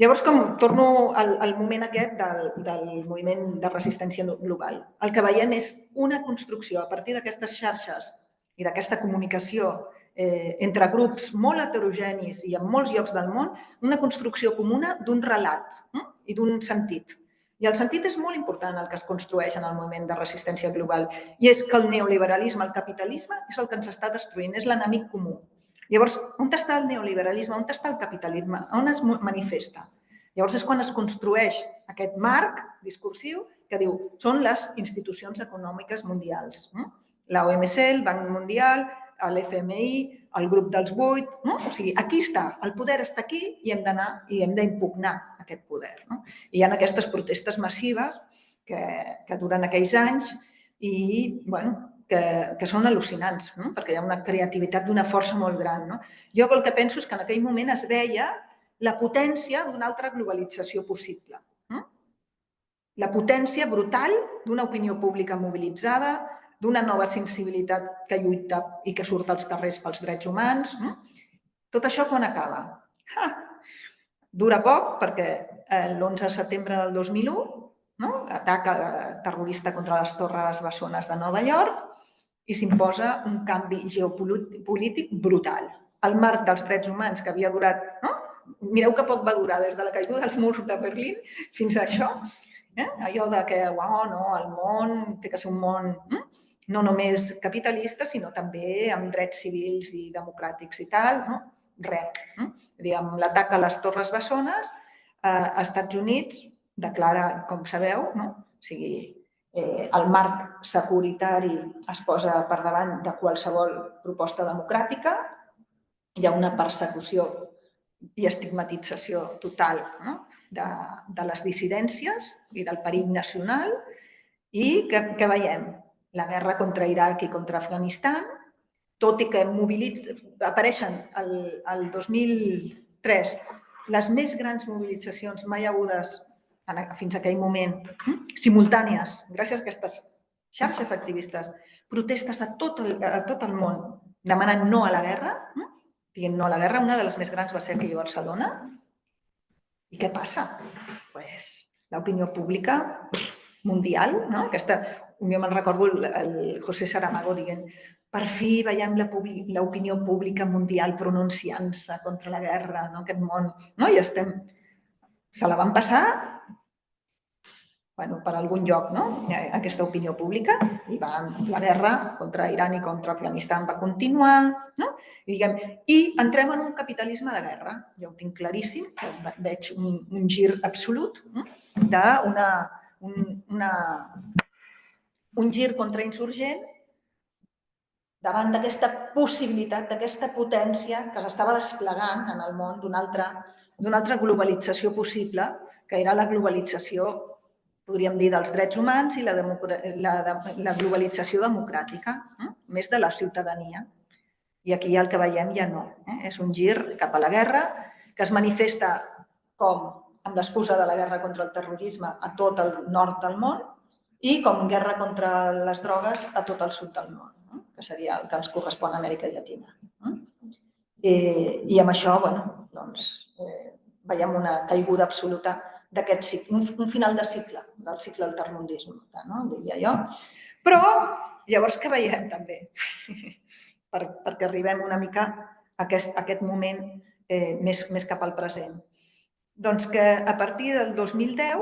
Llavors, com torno al moment aquest del moviment de resistència global, el que veiem és una construcció a partir d'aquestes xarxes i d'aquesta comunicació entre grups molt heterogenis i en molts llocs del món, una construcció comuna d'un relat i d'un sentit. I el sentit és molt important el que es construeix en el moviment de resistència global i és que el neoliberalisme, el capitalisme, és el que ens està destruint, és l'enemic comú. Llavors, on està el neoliberalisme? On està el capitalisme? On es manifesta? Llavors és quan es construeix aquest marc discursiu que diu són les institucions econòmiques mundials. La OMC, el Banc Mundial, l'FMI, el grup dels 8, o sigui, aquí està, el poder està aquí i hem d'anar i hem d'impugnar aquest poder. I hi ha aquestes protestes massives que duren aquells anys i, que són al·lucinants, perquè hi ha una creativitat d'una força molt gran. Jo el que penso és que en aquell moment es veia la potència d'una altra globalització possible. La potència brutal d'una opinió pública mobilitzada, d'una nova sensibilitat que lluita i que surt als carrers pels drets humans. Tot això quan acaba? Dura poc perquè l'11 de setembre del 2001, atac terrorista contra les Torres Bessones de Nova York i s'imposa un canvi geopolític brutal. El marc dels drets humans que havia durat, mireu que poc va durar des de la caiguda dels murs de Berlín fins a això, allò que el món té que ser un món no només capitalista, sinó també amb drets civils i democràtics i tal, res. Amb l'atac a les Torres Bessones, als Estats Units declara, com sabeu, el marc securitari es posa per davant de qualsevol proposta democràtica, hi ha una persecució i estigmatització total de les dissidències i del perill nacional i què veiem? La guerra contra Iraq i contra Afganistan, tot i que apareixen el 2003 les més grans mobilitzacions mai hagudes fins a aquell moment, simultànies, gràcies a aquestes xarxes activistes, protestes a tot el món demanant no a la guerra, dient no a la guerra. Una de les més grans va ser aquí a Barcelona. I què passa? Doncs l'opinió pública mundial, no? Jo me'n recordo el José Saramago dient per fi veiem l'opinió pública mundial pronunciant-se contra la guerra en aquest món. I se la van passar per algun lloc, aquesta opinió pública, i la guerra contra Iran i contra Afganistan va continuar, i entrem en un capitalisme de guerra. Jo ho tinc claríssim, veig un gir absolut, un gir contrainsurgent davant d'aquesta possibilitat, d'aquesta potència que s'estava desplegant en el món d'una altra globalització possible, que era la globalització, podríem dir, dels drets humans i la globalització democràtica, més de la ciutadania. I aquí el que veiem ja no. És un gir cap a la guerra que es manifesta com amb l'excusa de la guerra contra el terrorisme a tot el nord del món i com guerra contra les drogues a tot el sud del món, que seria el que ens correspon a Amèrica Llatina. I amb això veiem una caiguda absoluta d'aquest cicle, un final de cicle, del cicle del termundisme, diria jo. Però llavors què veiem també? Perquè arribem una mica a aquest moment més cap al present. Doncs que a partir del 2010,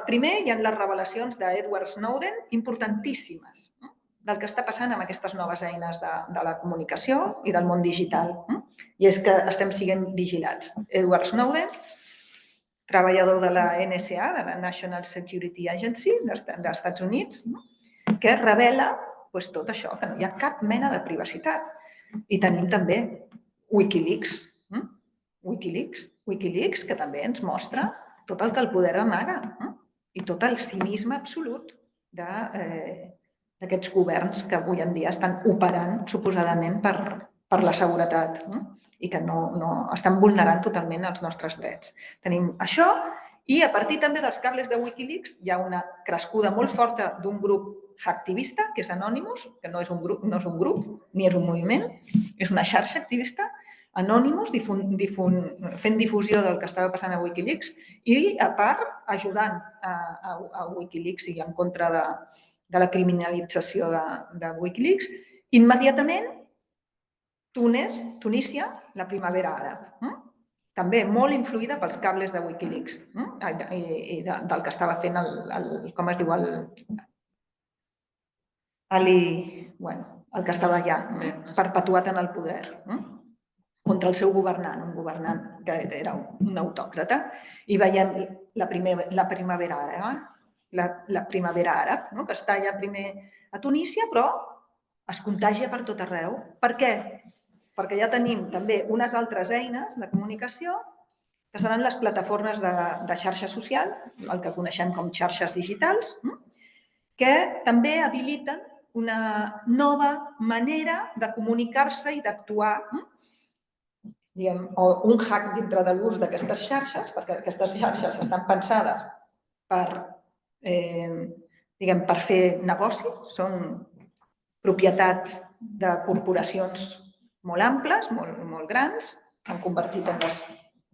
primer hi ha les revelacions d'Edward Snowden importantíssimes del que està passant amb aquestes noves eines de la comunicació i del món digital. I és que estem sent vigilats. Edward Snowden, treballador de la NSA, de la National Security Agency dels Estats Units, que revela tot això, que no hi ha cap mena de privacitat. I tenim també Wikileaks, que també ens mostra tot el que el poder amaga i tot el cinisme absolut d'aquests governs que avui en dia estan operant suposadament per la seguretat i que no estan vulnerant totalment els nostres drets. Tenim això i a partir també dels cables de Wikileaks hi ha una crescuda molt forta d'un grup hacktivista, que és Anonymous, que no és un grup ni és un moviment, és una xarxa activista, Anonymous, fent difusió del que estava passant a Wikileaks i, a part, ajudant a Wikileaks i en contra de la criminalització de Wikileaks. Immediatament, Tunísia, la primavera àrab, també molt influïda pels cables de Wikileaks i del que estava fent com es diu, el que estava allà, perpetuat en el poder, contra el seu governant, un governant que era un autòcrata. I veiem la primavera àrab, que està ja primer a Tunísia, però es contagia per tot arreu. Per què? Perquè ja tenim també unes altres eines de comunicació que seran les plataformes de xarxa social, el que coneixem com xarxes digitals, que també habiliten una nova manera de comunicar-se i d'actuar, o un hack dintre de l'ús d'aquestes xarxes, perquè aquestes xarxes estan pensades per fer negoci, són propietats de corporacions molt amples, molt grans, s'han convertit en les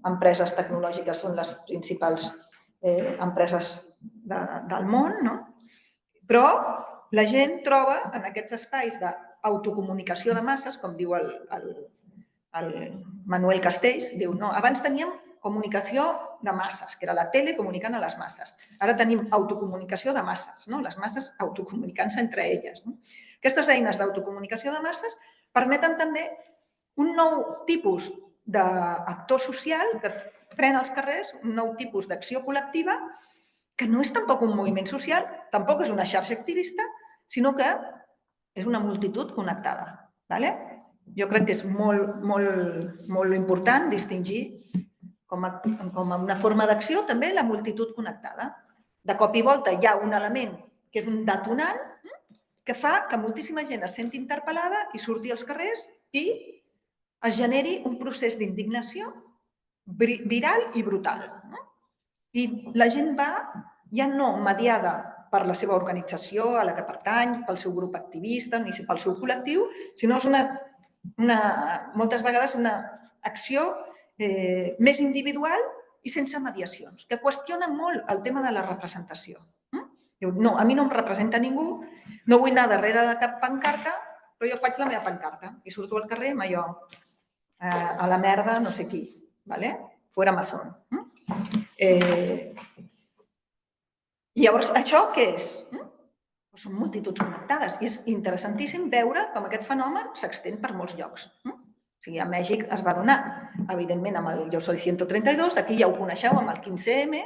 empreses tecnològiques, són les principals empreses del món, però la gent troba en aquests espais d'autocomunicació de masses, com diu el Manuel Castells, diu, no, abans teníem comunicació de masses, que era la tele comunicant a les masses. Ara tenim autocomunicació de masses, les masses autocomunicant-se entre elles. Aquestes eines d'autocomunicació de masses permeten també un nou tipus d'actor social que pren als carrers, un nou tipus d'acció col·lectiva que no és tampoc un moviment social, tampoc és una xarxa activista, sinó que és una multitud connectada. Jo crec que és molt important distingir com a una forma d'acció també la multitud connectada. De cop i volta hi ha un element que és un detonant que fa que moltíssima gent es senti interpel·lada i surti als carrers i es generi un procés d'indignació viral i brutal. I la gent va ja no mediada per la seva organització, a la que pertany, pel seu grup activista, ni pel seu col·lectiu, sinó és moltes vegades una acció més individual i sense mediacions, que qüestiona molt el tema de la representació. Diu, no, a mi no em representa ningú, no vull anar darrere de cap pancarta, però jo faig la meva pancarta i surto al carrer amb allò, a la merda no sé qui, fuera Amazon. Llavors, això què és? Són multituds connectades i és interessantíssim veure com aquest fenomen s'extén per molts llocs. O sigui, a Mèxic es va donar, evidentment, amb el Yo Soy 132, aquí ja ho coneixeu amb el 15M,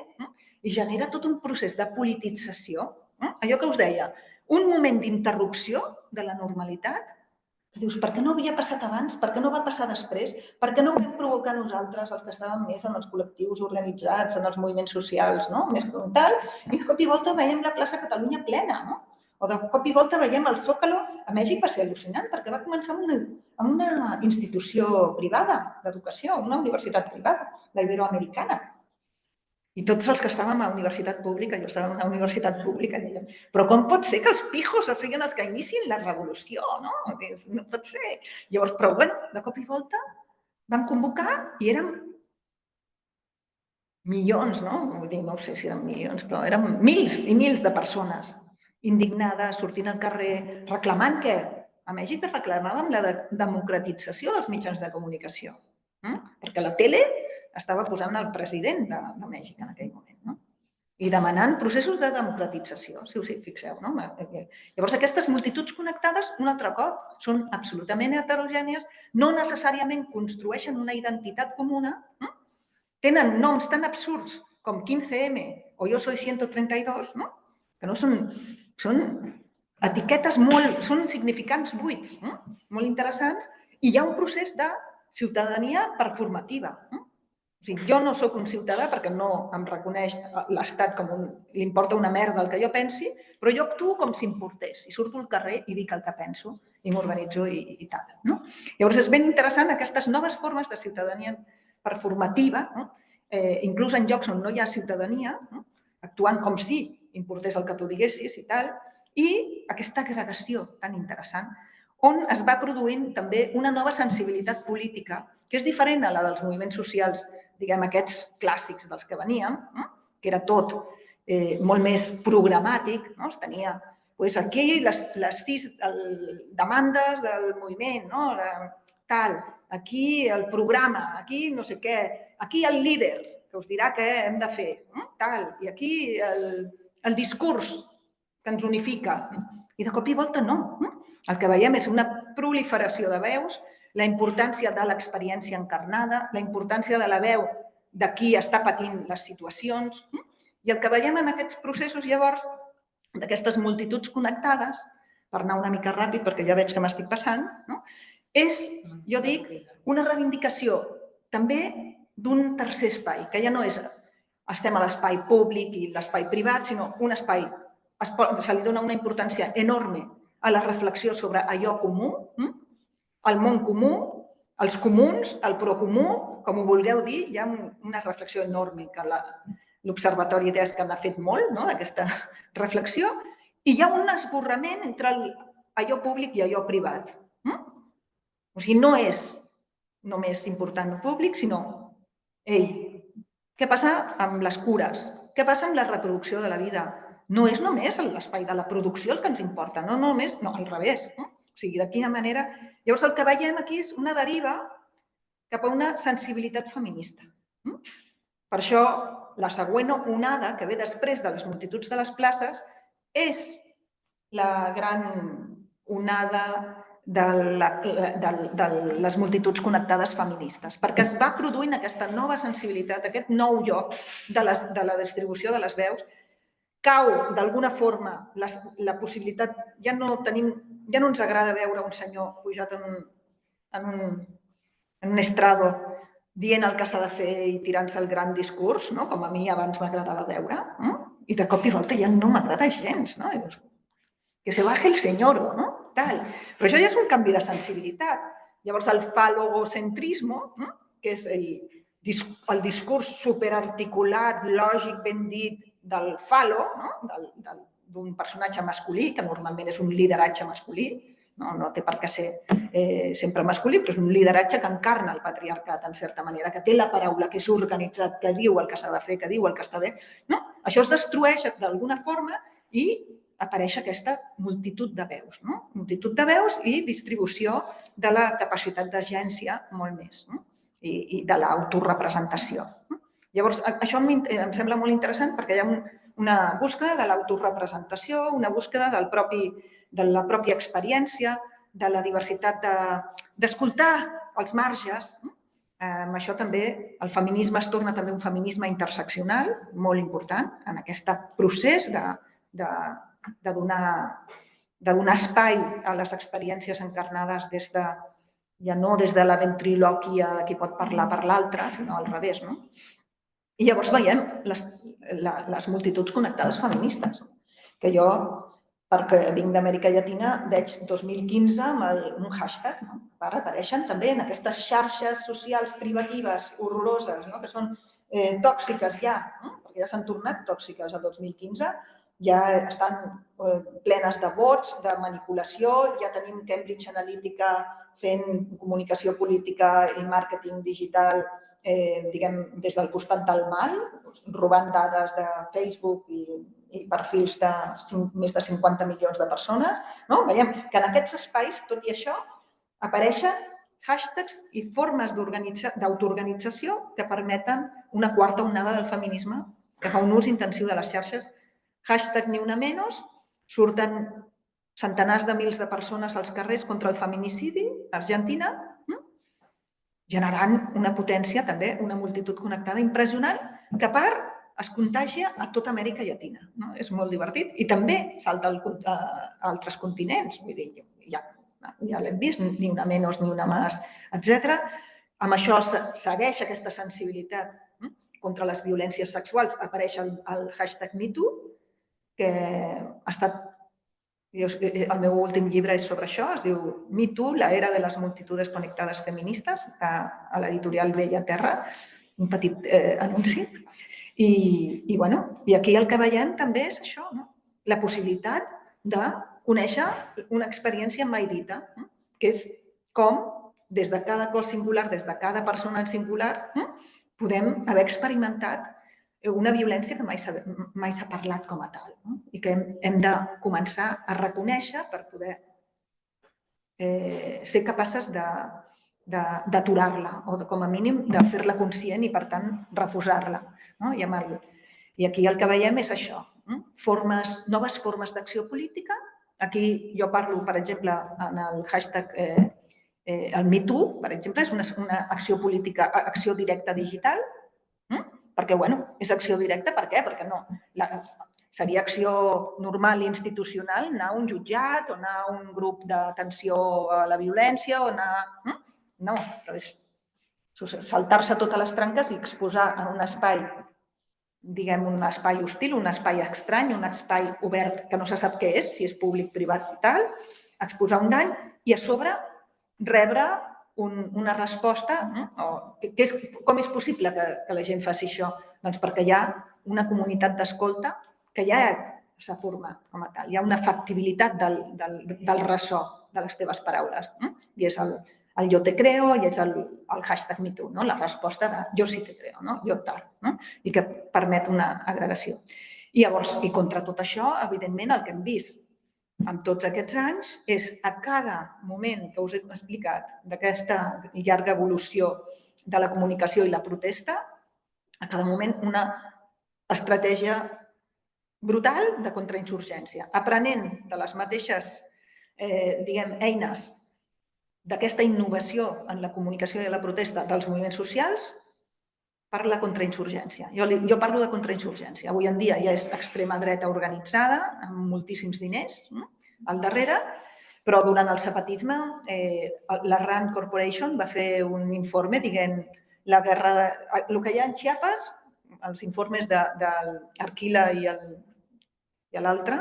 i genera tot un procés de politització. Allò que us deia, un moment d'interrupció de la normalitat, que dius, per què no havia passat abans? Per què no va passar després? Per què no ho vam provocar nosaltres, els que estàvem més en els col·lectius organitzats, en els moviments socials, més tal? I de cop i volta veiem la plaça Catalunya plena, o de cop i volta veiem el Zócalo. A Mèxic va ser al·lucinant perquè va començar amb una institució privada d'educació, una universitat privada, la Iberoamericana. I tots els que estàvem a la universitat pública, jo estava en una universitat pública, dèiem, però com pot ser que els pijos siguin els que inicien la revolució, no? No pot ser. Llavors, però bueno, de cop i volta van convocar i érem milions, no? No sé si eren milions, però eren mils i mils de persones indignades, sortint al carrer, reclamant què? A Mèxic reclamàvem la democratització dels mitjans de comunicació, perquè la tele estava posant el president de Mèxic en aquell moment, i demanant processos de democratització, si us hi fixeu. Llavors, aquestes multituds connectades, un altre cop, són absolutament heterogènies, no necessàriament construeixen una identitat comuna, tenen noms tan absurds com 15M o Yo Soy 132, que no són etiquetes són significants buits, molt interessants, i hi ha un procés de ciutadania performativa. O sigui, jo no sóc un ciutadà perquè no em reconeix l'Estat com li importa una merda el que jo pensi, però jo actuo com si importés i surto al carrer i dic el que penso i m'organitzo i tal. Llavors, és ben interessant aquestes noves formes de ciutadania performativa, inclús en llocs on no hi ha ciutadania, actuant com si importés el que tu diguessis i tal, i aquesta agregació tan interessant on es va produint també una nova sensibilitat política que és diferent a la dels moviments socials, diguem, aquests clàssics dels que veníem, que era tot molt més programàtic, es tenia aquí les 6 demandes del moviment, tal, aquí el programa, aquí no sé què, aquí el líder que us dirà què hem de fer, tal, i aquí el discurs que ens unifica. I de cop i volta no. El que veiem és una proliferació de veus, la importància de l'experiència encarnada, la importància de la veu de qui està patint les situacions. I el que veiem en aquests processos, llavors, d'aquestes multituds connectades, per anar una mica ràpid perquè ja veig que m'estic passant, és, jo dic, una reivindicació també d'un tercer espai, que ja no és estem a l'espai públic i l'espai privat, sinó un espai, se li dona una importància enorme a la reflexió sobre allò comú, el món comú, els comuns, el procomú, com ho vulgueu dir, hi ha una reflexió enorme que l'Observatori d'ESC n'ha fet molt, d'aquesta reflexió, i hi ha un esborrament entre allò públic i allò privat. O sigui, no és només important el públic, sinó, què passa amb les cures? Què passa amb la reproducció de la vida? No és només l'espai de la producció el que ens importa, no, al revés. O sigui, de quina manera... Llavors, el que veiem aquí és una deriva cap a una sensibilitat feminista. Per això, la següent onada, que ve després de les multituds de les places, és la gran onada de les multituds connectades feministes, perquè es va produint aquesta nova sensibilitat, aquest nou lloc de la distribució de les veus. Cau, d'alguna forma, la possibilitat... Ja no ens agrada veure un senyor pujat en un estrado dient el que s'ha de fer i tirant-se el gran discurs, com a mi abans m'agradava veure, i de cop i volta ja no m'agrada gens. Que se baje el señoro, tal. Però això ja és un canvi de sensibilitat. Llavors, el falogocentrisme, que és el discurs superarticulat, lògic, ben dit, del falo, d'un personatge masculí, que normalment és un lideratge masculí, no té per què ser sempre masculí, però és un lideratge que encarna el patriarcat, en certa manera, que té la paraula, que és organitzat, que diu el que s'ha de fer, que diu el que està bé. Això es destrueix d'alguna forma i apareix aquesta multitud de veus. Multitud de veus i distribució de la capacitat d'agència molt més i de l'autorepresentació. Llavors, això em sembla molt interessant perquè hi ha una búsqueda de l'autorepresentació, una búsqueda de la pròpia experiència, de la diversitat d'escoltar els marges. Amb això també el feminisme es torna també un feminisme interseccional, molt important, en aquest procés de donar espai a les experiències encarnades ja no des de la ventrilòquia de qui pot parlar per l'altre, sinó al revés. I llavors veiem les multituds connectades feministes, que jo, perquè vinc d'Amèrica Llatina, veig 2015 amb un hashtag, apareixen també en aquestes xarxes socials privatives horroroses, que són tòxiques ja, perquè ja s'han tornat tòxiques a 2015, ja estan plenes de bots, de manipulació, ja tenim Cambridge Analytica fent comunicació política i màrqueting digital diguem, des del costat del mal, robant dades de Facebook i perfils de més de 50 milions de persones. Veiem que en aquests espais, tot i això, apareixen hashtags i formes d'autoorganització que permeten una quarta onada del feminisme que fa un ús intensiu de les xarxes. Hashtag ni una menos, surten centenars de mils de persones als carrers contra el feminicidi a Argentina, generant una potència també, una multitud connectada impressionant que a part es contagia a tota Amèrica Llatina. És molt divertit i també salta a altres continents. Vull dir, ja l'hem vist, ni una menys, ni una més, etc. Amb això segueix aquesta sensibilitat contra les violències sexuals. Apareix el hashtag MeToo, que ha estat... El meu últim llibre és sobre això, es diu Me Too, la era de les multitudes conectades feministes, està a l'editorial Bella Terra, un petit anunci. I aquí el que veiem també és això, la possibilitat de conèixer una experiència mai dita, que és com, des de cada cos singular, des de cada persona singular, podem haver experimentat una violència que mai s'ha parlat com a tal i que hem de començar a reconèixer per poder ser capaces d'aturar-la o, com a mínim, de fer-la conscient i, per tant, refusar-la. I aquí el que veiem és això, noves formes d'acció política. Aquí jo parlo, per exemple, en el hashtag el MeToo, per exemple, és una acció política, acció directa digital, perquè, és acció directa, per què? Perquè no. Seria acció normal i institucional anar a un jutjat o anar a un grup d'atenció a la violència o anar... No, però és saltar-se totes les tranques i exposar en un espai, diguem, un espai hostil, un espai estrany, un espai obert que no se sap què és, si és públic, privat i tal, exposar un dany i a sobre rebre una resposta. Com és possible que la gent faci això? Doncs perquè hi ha una comunitat d'escolta que ja s'ha format com a tal. Hi ha una factibilitat del ressò de les teves paraules. I és el jo te creo i és el hashtag MeToo, la resposta de jo sí te creo, jo tal, i que permet una agregació. I llavors, i contra tot això, evidentment, el que hem vist en tots aquests anys és a cada moment que us he explicat d'aquesta llarga evolució de la comunicació i la protesta, a cada moment una estratègia brutal de contrainsurgència, aprenent de les mateixes eines d'aquesta innovació en la comunicació i la protesta dels moviments socials per la contrainsurgència. Jo parlo de contrainsurgència. Avui en dia ja és extrema dreta organitzada, amb moltíssims diners al darrere, però durant el zapatisme la Rand Corporation va fer un informe dient la guerra... El que hi ha en Chiapas, els informes d'Arquila i l'altre,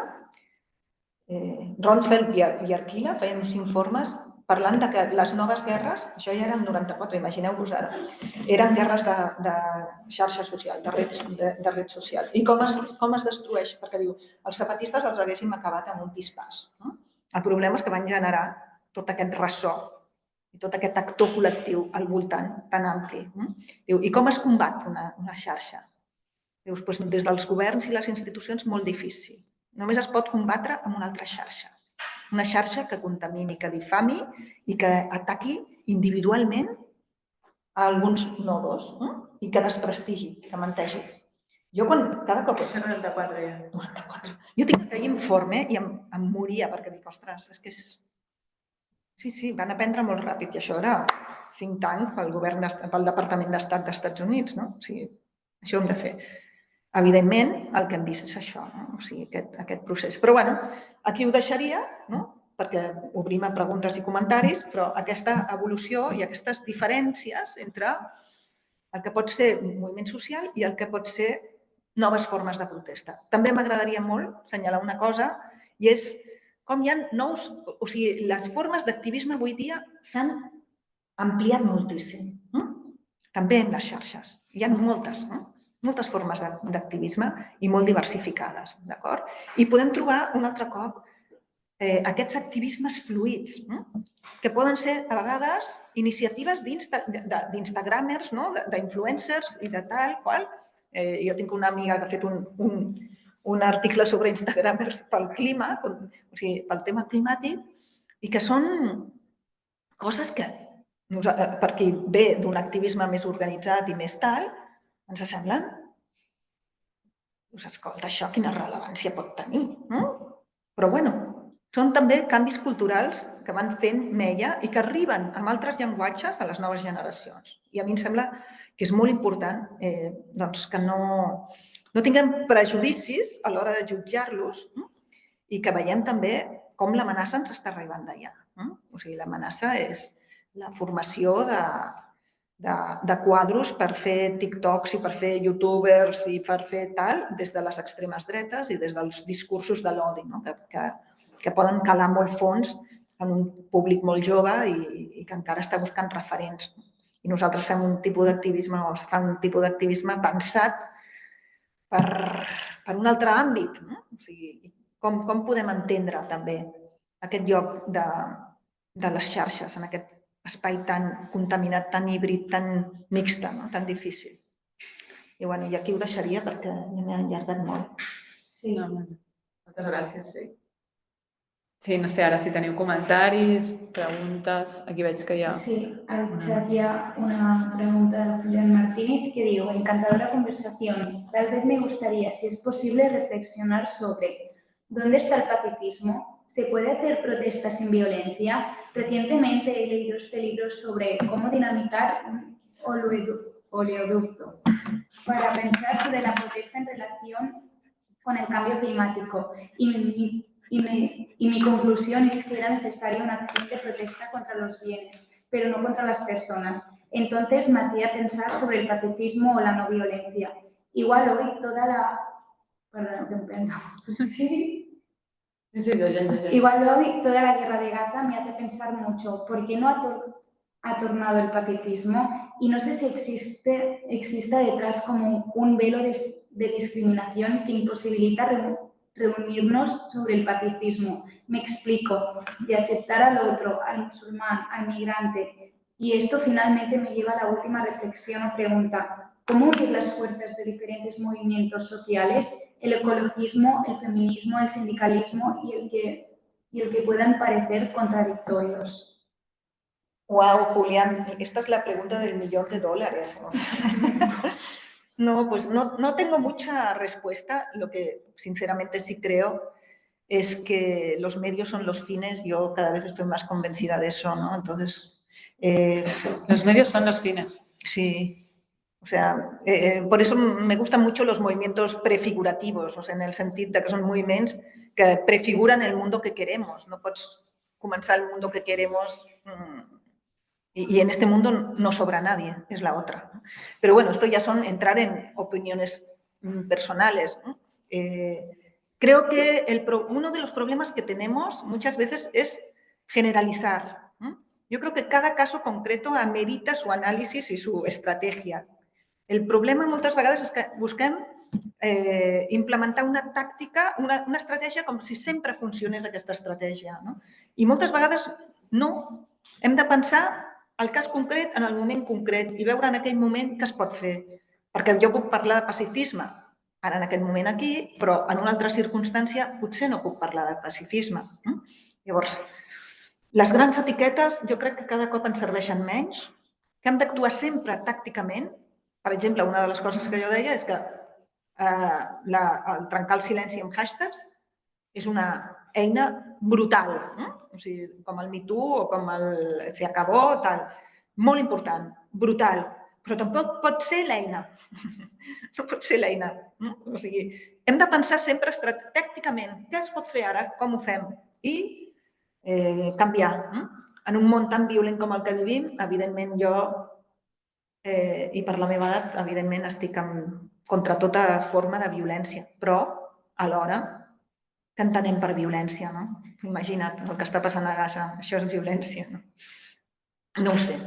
Ronfeld i Arquila feien uns informes parlant de que les noves guerres, això ja era el 94, imagineu-vos ara, eren guerres de xarxa social, de red social. I com es destrueix? Perquè diu, els zapatistes els haguéssim acabat amb un pispàs. El problema és que van generar tot aquest ressò i tot aquest actor col·lectiu al voltant tan ampli. Diu, i com es combat una xarxa? Dius, doncs des dels governs i les institucions molt difícil. Només es pot combatre amb una altra xarxa. Una xarxa que contamini, que difami i que ataqui individualment a alguns nodos i que desprestigi, que mentegi. Jo cada cop... Això 94 ja. 94. Jo tinc aquell informe i em moria perquè dic, ostres, és que és... Sí, van aprendre molt ràpid i això era think tank pel Departament d'Estat dels Estats Units, no? O sigui, això ho hem de fer. Evidentment, el que hem vist és això, no? O sigui, aquest procés. Però, bueno, aquí ho deixaria, no? Perquè obrim a preguntes i comentaris, però aquesta evolució i aquestes diferències entre el que pot ser un moviment social i el que pot ser noves formes de protesta. També m'agradaria molt assenyalar una cosa i és com hi ha nous... O sigui, les formes d'activisme avui dia s'han ampliat moltíssim. També en les xarxes. Hi ha moltes formes d'activisme i molt diversificades, d'acord? I podem trobar un altre cop aquests activismes fluïds, que poden ser a vegades iniciatives d'instagramers, d'influencers i de tal qual. Jo tinc una amiga que ha fet un article sobre instagramers pel clima, o sigui, pel tema climàtic, i que són coses que per qui ve d'un activisme més organitzat i més tal, ens semblen, escolta, això quina rellevància pot tenir? Però, bueno, són també canvis culturals que van fent mella i que arriben amb altres llenguatges a les noves generacions. I a mi em sembla que és molt important que no tinguem prejudicis a l'hora de jutjar-los i que veiem també com l'amenaça ens està arribant d'allà. O sigui, l'amenaça és la formació de quadros per fer TikToks i per fer youtubers i per fer tal des de les extremes dretes i des dels discursos de l'odi, que poden calar molt fons en un públic molt jove i que encara està buscant referents. I nosaltres fem un tipus d'activisme, o es fa un tipus d'activisme pensat per un altre àmbit. O sigui, com podem entendre també aquest lloc de les xarxes, en aquest espai tan contaminat, tan híbrid, tan mixta, tan difícil. I aquí ho deixaria perquè ja m'he allargat molt. Sí. Moltes gràcies, sí. Sí, no sé, ara si teniu comentaris, preguntes, aquí veig que hi ha... Sí, al chat hi ha una pregunta de Julián Martínez que diu: encantadora conversación. Tal vez me gustaría, si es posible, reflexionar sobre ¿dónde está el pacifismo? ¿Se puede hacer protestas sin violencia? Recientemente he leído este libro sobre cómo dinamitar un oleoducto para pensar sobre la protesta en relación con el cambio climático. Y mi conclusión es que era necesaria una acción de protesta contra los bienes, pero no contra las personas. Entonces me hacía pensar sobre el pacifismo o la no violencia. Igual hoy toda la... Perdón, que me prendo. Sí. Igual hoy toda la guerra de Gaza me hace pensar mucho por qué no ha tornado el pacifismo y no sé si exista detrás como un velo de discriminación que imposibilita reunirnos sobre el pacifismo. Me explico, de aceptar al otro, al musulmán, al migrante. Y esto finalmente me lleva a la última reflexión o pregunta. ¿Cómo unir las fuerzas de diferentes movimientos sociales, el ecologismo, el feminismo, el sindicalismo y el que puedan parecer contradictorios? Wow, Julián, esta es la pregunta del $1.000.000. No, pues no tengo mucha respuesta. Lo que sinceramente sí creo es que los medios son los fines. Yo cada vez estoy más convencida de eso, ¿no? Entonces... Los medios son los fines. Sí. O sea, por eso me gustan mucho los movimientos prefigurativos, o sea, en el sentit de que són moviments que prefiguren el mundo que queremos. No pots començar el mundo que queremos y en este mundo no sobra nadie, es la otra. Pero bueno, esto ya son entrar en opiniones personales, ¿no? Creo que uno de los problemas que tenemos muchas veces es generalizar, ¿no? Yo creo que cada caso concreto amerita su análisis y su estrategia. El problema moltes vegades és que busquem implementar una tàctica, una estratègia com si sempre funcionés aquesta estratègia. I moltes vegades no. Hem de pensar el cas concret en el moment concret i veure en aquell moment què es pot fer. Perquè jo puc parlar de pacifisme ara en aquest moment aquí, però en una altra circumstància potser no puc parlar de pacifisme. Llavors, les grans etiquetes jo crec que cada cop ens serveixen menys, que hem d'actuar sempre tàcticament. Per exemple, una de les coses que jo deia és que el trencar el silenci amb hashtags és una eina brutal, o sigui, com el Me Too o com el Se Acabó, tal. Molt important, brutal, però tampoc pot ser l'eina. No pot ser l'eina. O sigui, hem de pensar sempre tàcticament què es pot fer ara, com ho fem i canviar. En un món tan violent com el que vivim, evidentment jo i per la meva edat, evidentment, estic contra tota forma de violència, però alhora que entenem per violència, no? Imagina't el que està passant a Gaza, això és violència, no? No ho sé.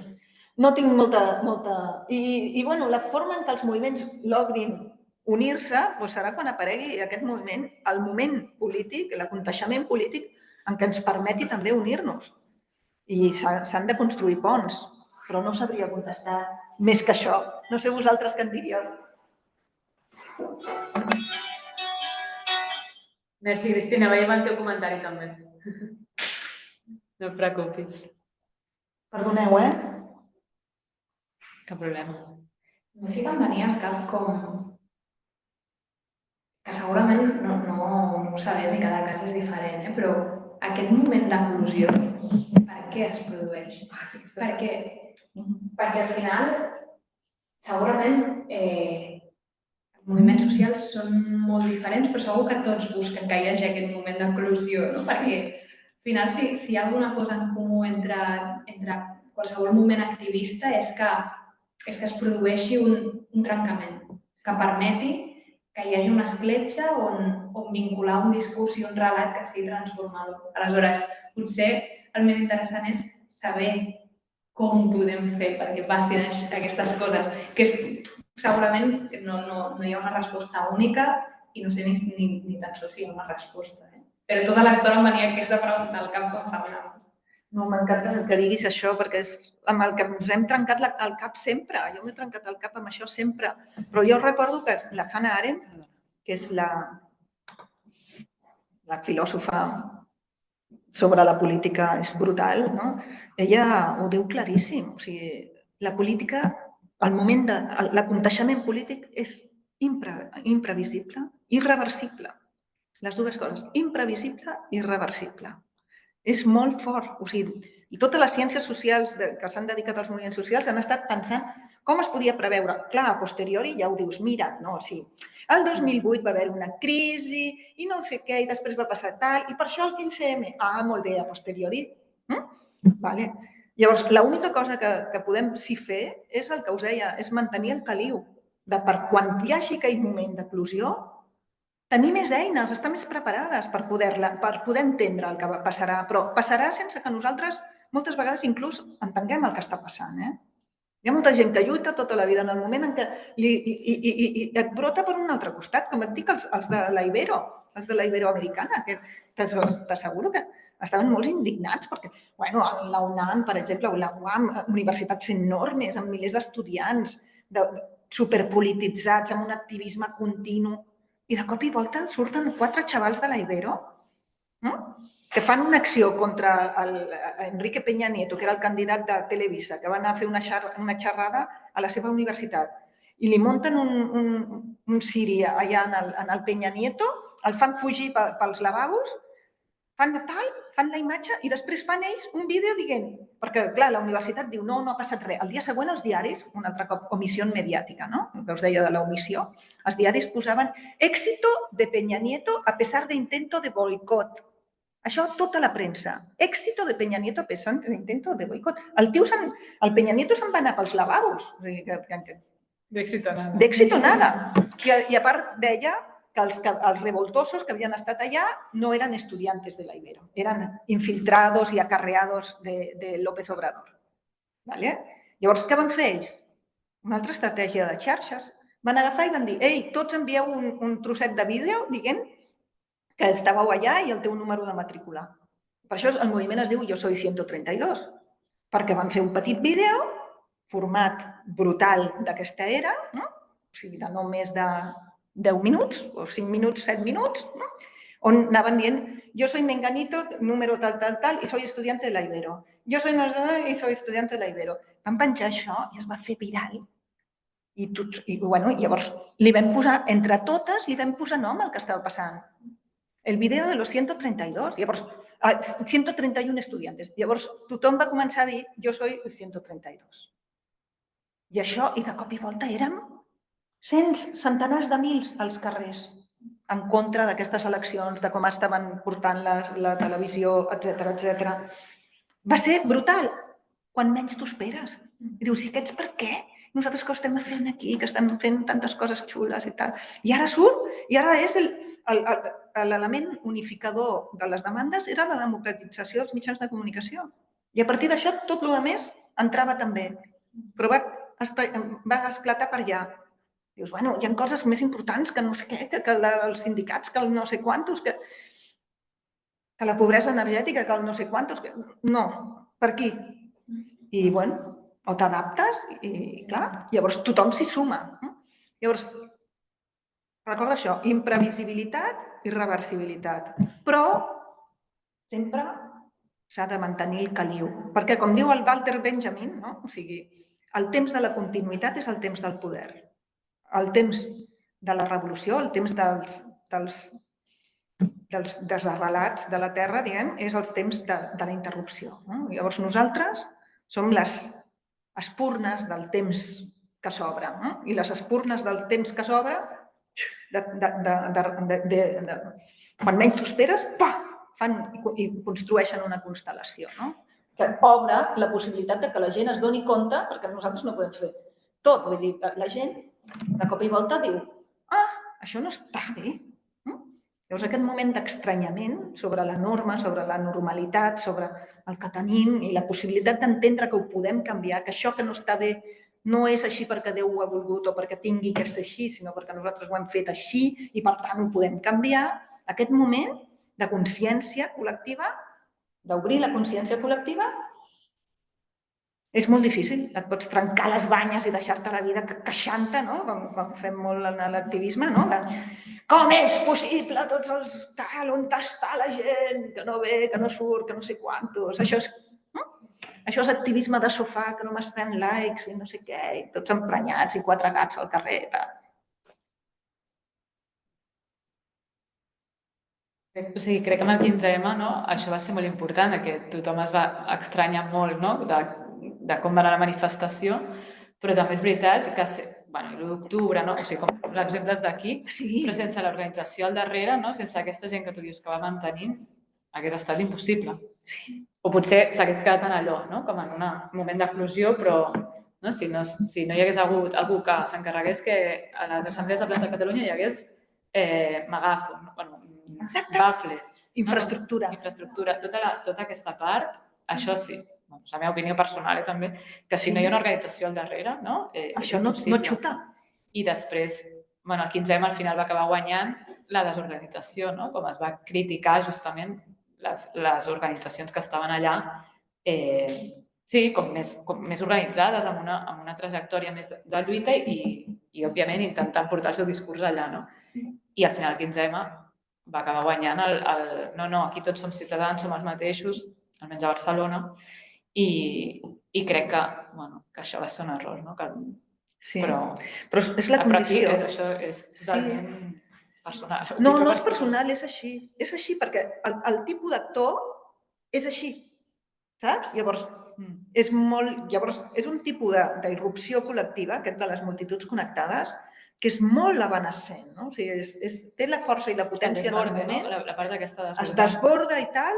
No tinc molta... I bueno, la forma en què els moviments logrin unir-se serà quan aparegui aquest moviment, el moment polític, l'aconteixement polític en què ens permeti també unir-nos. I s'han de construir ponts, però no sabria contestar més que això. No sé vosaltres què en diríeu. Merci, Cristina. Veiem el teu comentari també. No et preocupis. Perdoneu, Cap problema. Sí que em venia al cap com que segurament no ho sabem i cada cas és diferent, però aquest moment d'eclosió, per què es produeix? Perquè al final, segurament, els moviments socials són molt diferents, però segur que tots busquen que hi hagi aquest moment d'eclosió, no? Perquè al final, si hi ha alguna cosa en comú entre qualsevol moment activista és que es produeixi un trencament que permeti que hi hagi una escletxa on vincular un discurs i un relat que sigui transformador. Aleshores, potser el més interessant és saber com ho podem fer perquè passin aquestes coses, que segurament no hi ha una resposta única i no sé ni tan sols si hi ha una resposta. Però tota l'estona em venia aquesta pregunta al cap quan parlaves. No, m'encanta que diguis això perquè és amb el que ens hem trencat el cap sempre. Jo m'he trencat el cap amb això sempre. Però jo recordo que la Hannah Arendt, que és la filòsofa sobre la política, és brutal, no? Ella ho diu claríssim. O sigui, la política, el moment de l'aconteixement polític és imprevisible, irreversible. Les dues coses, imprevisible i irreversible. És molt fort. O sigui, i totes les ciències socials que s'han dedicat als moviments socials han estat pensant com es podia preveure. Clar, a posteriori ja ho dius, mira, no, sí, el 2008 va haver una crisi i no sé què, i després va passar tal, i per això el 15M, molt bé, a posteriori. Vale. Llavors, l'única cosa que podem sí fer és el que us deia, és mantenir el caliu, de per quan hi hagi aquell moment d'eclosió, tenir més eines, estar més preparades per poder entendre el que passarà, però passarà sense que nosaltres moltes vegades inclús entenguem el que està passant. Hi ha molta gent que lluita tota la vida en el moment en què et brota per un altre costat, com et dic, els de la Iberoamericana, que t'asseguro que estaven molt indignats perquè la UNAM, per exemple, o la UAM, universitats enormes, amb milers d'estudiants, superpolititzats, amb un activisme continu, i de cop i volta surten 4 xavals de la Ibero que fan una acció contra Enrique Peña Nieto, que era el candidat de Televisa, que va anar a fer una xerrada a la seva universitat i li munten un siri allà en el Peña Nieto, el fan fugir pels lavabos, fan la imatge i després fan ells un vídeo dient, perquè clar, la universitat diu no ha passat res. El dia següent els diaris, un altre cop, omissió mediàtica, no? El que us deia de l'omissió, els diaris posaven éxito de Peña Nieto a pesar de intento de boicot. Això tota la premsa. Éxito de Peña Nieto a pesar de intento de boicot. El Peña Nieto se'n va anar pels lavabos. D'èxito nada. D'èxito nada. I a part deia que els revoltosos que havien estat allà no eren estudiantes de la Ibero, eren infiltrados i acarreados de López Obrador. Llavors, què van fer ells? Una altra estratègia de xarxes. Van agafar i van dir, ei, tots envieu un trosset de vídeo dient que estàveu allà i el teu número de matrícula. Per això el moviment es diu Jo Soy 132, perquè van fer un petit vídeo, format brutal d'aquesta era, o sigui, de no més de 10 minuts, o 5 minuts, 7 minuts, on anaven dient yo soy menganito, número tal, tal, tal, i soy estudiante de la Ibero. Jo soy i soy estudiante de la Ibero. Van penjar això i es va fer viral. I llavors li vam posar, entre totes, li vam posar nom al que estava passant. El vídeo de los 132, llavors, 131 estudiantes. Llavors, tothom va començar a dir jo soy el 132. I això, i de cop i volta érem centenars de mils als carrers en contra d'aquestes eleccions, de com estaven portant la televisió, etc. Va ser brutal, quan menys t'ho esperes. I dius, i aquests per què? Nosaltres que ho estem fent aquí, que estem fent tantes coses xules i tal. I ara surt, i ara és l'element unificador de les demandes era la democratització dels mitjans de comunicació. I a partir d'això tot el més entrava també. Però va esclatar per allà. Dius, bueno, hi ha coses més importants que no sé què, que els sindicats, que el no sé quantos, que la pobresa energètica, que el no sé quantos. No, per aquí. I, bueno, o t'adaptes i, clar, llavors tothom s'hi suma. Llavors, recorda això, imprevisibilitat i reversibilitat. Però sempre s'ha de mantenir el caliu. Perquè, com diu el Walter Benjamin, o sigui, el temps de la continuïtat és el temps del poder. El temps de la revolució, el temps dels desarrelats de la terra, diguem, és el temps de la interrupció. Llavors nosaltres som les espurnes del temps que s'obre. I les espurnes del temps que s'obre, quan menys t'ho esperes, fan i construeixen una constel·lació, que obre la possibilitat que la gent es doni compte, perquè nosaltres no podem fer tot. Vull dir, la gent de cop i volta diu, això no està bé. Llavors, aquest moment d'estranyament sobre la norma, sobre la normalitat, sobre el que tenim i la possibilitat d'entendre que ho podem canviar, que això que no està bé no és així perquè Déu ho ha volgut o perquè tingui que ser així, sinó perquè nosaltres ho hem fet així i, per tant, ho podem canviar. Aquest moment de consciència col·lectiva, d'obrir la consciència col·lectiva, és molt difícil. Et pots trencar les banyes i deixar-te la vida queixant-te, com fem molt en l'activisme, com és possible tots els tal, on està la gent, que no ve, que no surt, que no sé quantos. Això és activisme de sofà, que només fan likes i no sé què, i tots emprenyats i 4 gats al carrer. O sigui, crec que amb el 15M això va ser molt important, que tothom es va estranyar molt de com va anar la manifestació, però també és veritat que, l'1 d'octubre, o sigui, com els exemples d'aquí, però sense l'organització al darrere, sense aquesta gent que tu dius que va mantenint, hagués estat impossible. O potser s'hagués quedat en allò, com en un moment d'eclosió, però si no hi hagués hagut algú que s'encarregués que a les assemblees de Plaça de Catalunya hi hagués megàfon, bafles, infraestructura, tota aquesta part, això sí, és la meva opinió personal també, que si no hi ha una organització al darrere, això no xuta. I després, el 15M al final va acabar guanyant la desorganització, com es va criticar justament les organitzacions que estaven allà, com més organitzades, amb una trajectòria més de lluita i òbviament, intentant portar el seu discurs allà. I al final el 15M va acabar guanyant no, aquí tots som ciutadans, som els mateixos, almenys a Barcelona, i crec que això va ser un error. Però és la condició. Això és totalment personal. No és personal, és així. És així perquè el tipus d'actor és així, saps? Llavors, és un tipus d'irrupció col·lectiva, aquest de les multituds connectades, que és molt evanescent, o sigui, té la força i la potència en el moment, la part d'aquesta es desborda i tal,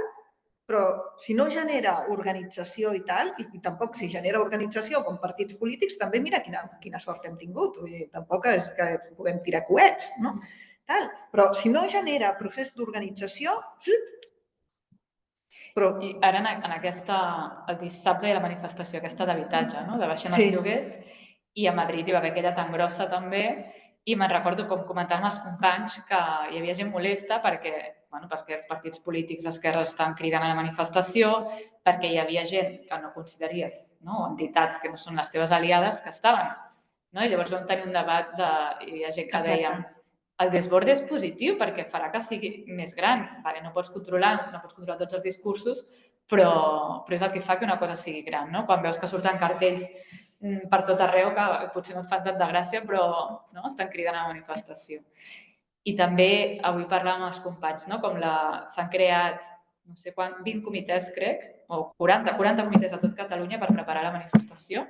però si no genera organització i tal, i tampoc si genera organització com partits polítics, també mira quina sort hem tingut, vull dir, tampoc és que puguem tirar coets, Però si no genera procés d'organització... I ara en aquesta, el dissabte hi ha la manifestació aquesta d'habitatge, no? De baixem els lloguers, i a Madrid hi va haver aquella tan grossa també, i me'n recordo com comentaven els companys que hi havia gent molesta perquè els partits polítics d'esquerres estaven cridant a la manifestació, perquè hi havia gent que no consideraries, o entitats que no són les teves aliades, que estaven. I llavors vam tenir un debat hi havia gent que deia el desborde és positiu perquè farà que sigui més gran. No pots controlar tots els discursos, però és el que fa que una cosa sigui gran. Quan veus que surten cartells per tot arreu, que potser no et fan tant de gràcia, però estan cridant a la manifestació. I també avui parlàvem amb els companys, com s'han creat, no sé quant, 20 comitès, crec, o 40 comitès a tot Catalunya per preparar la manifestació,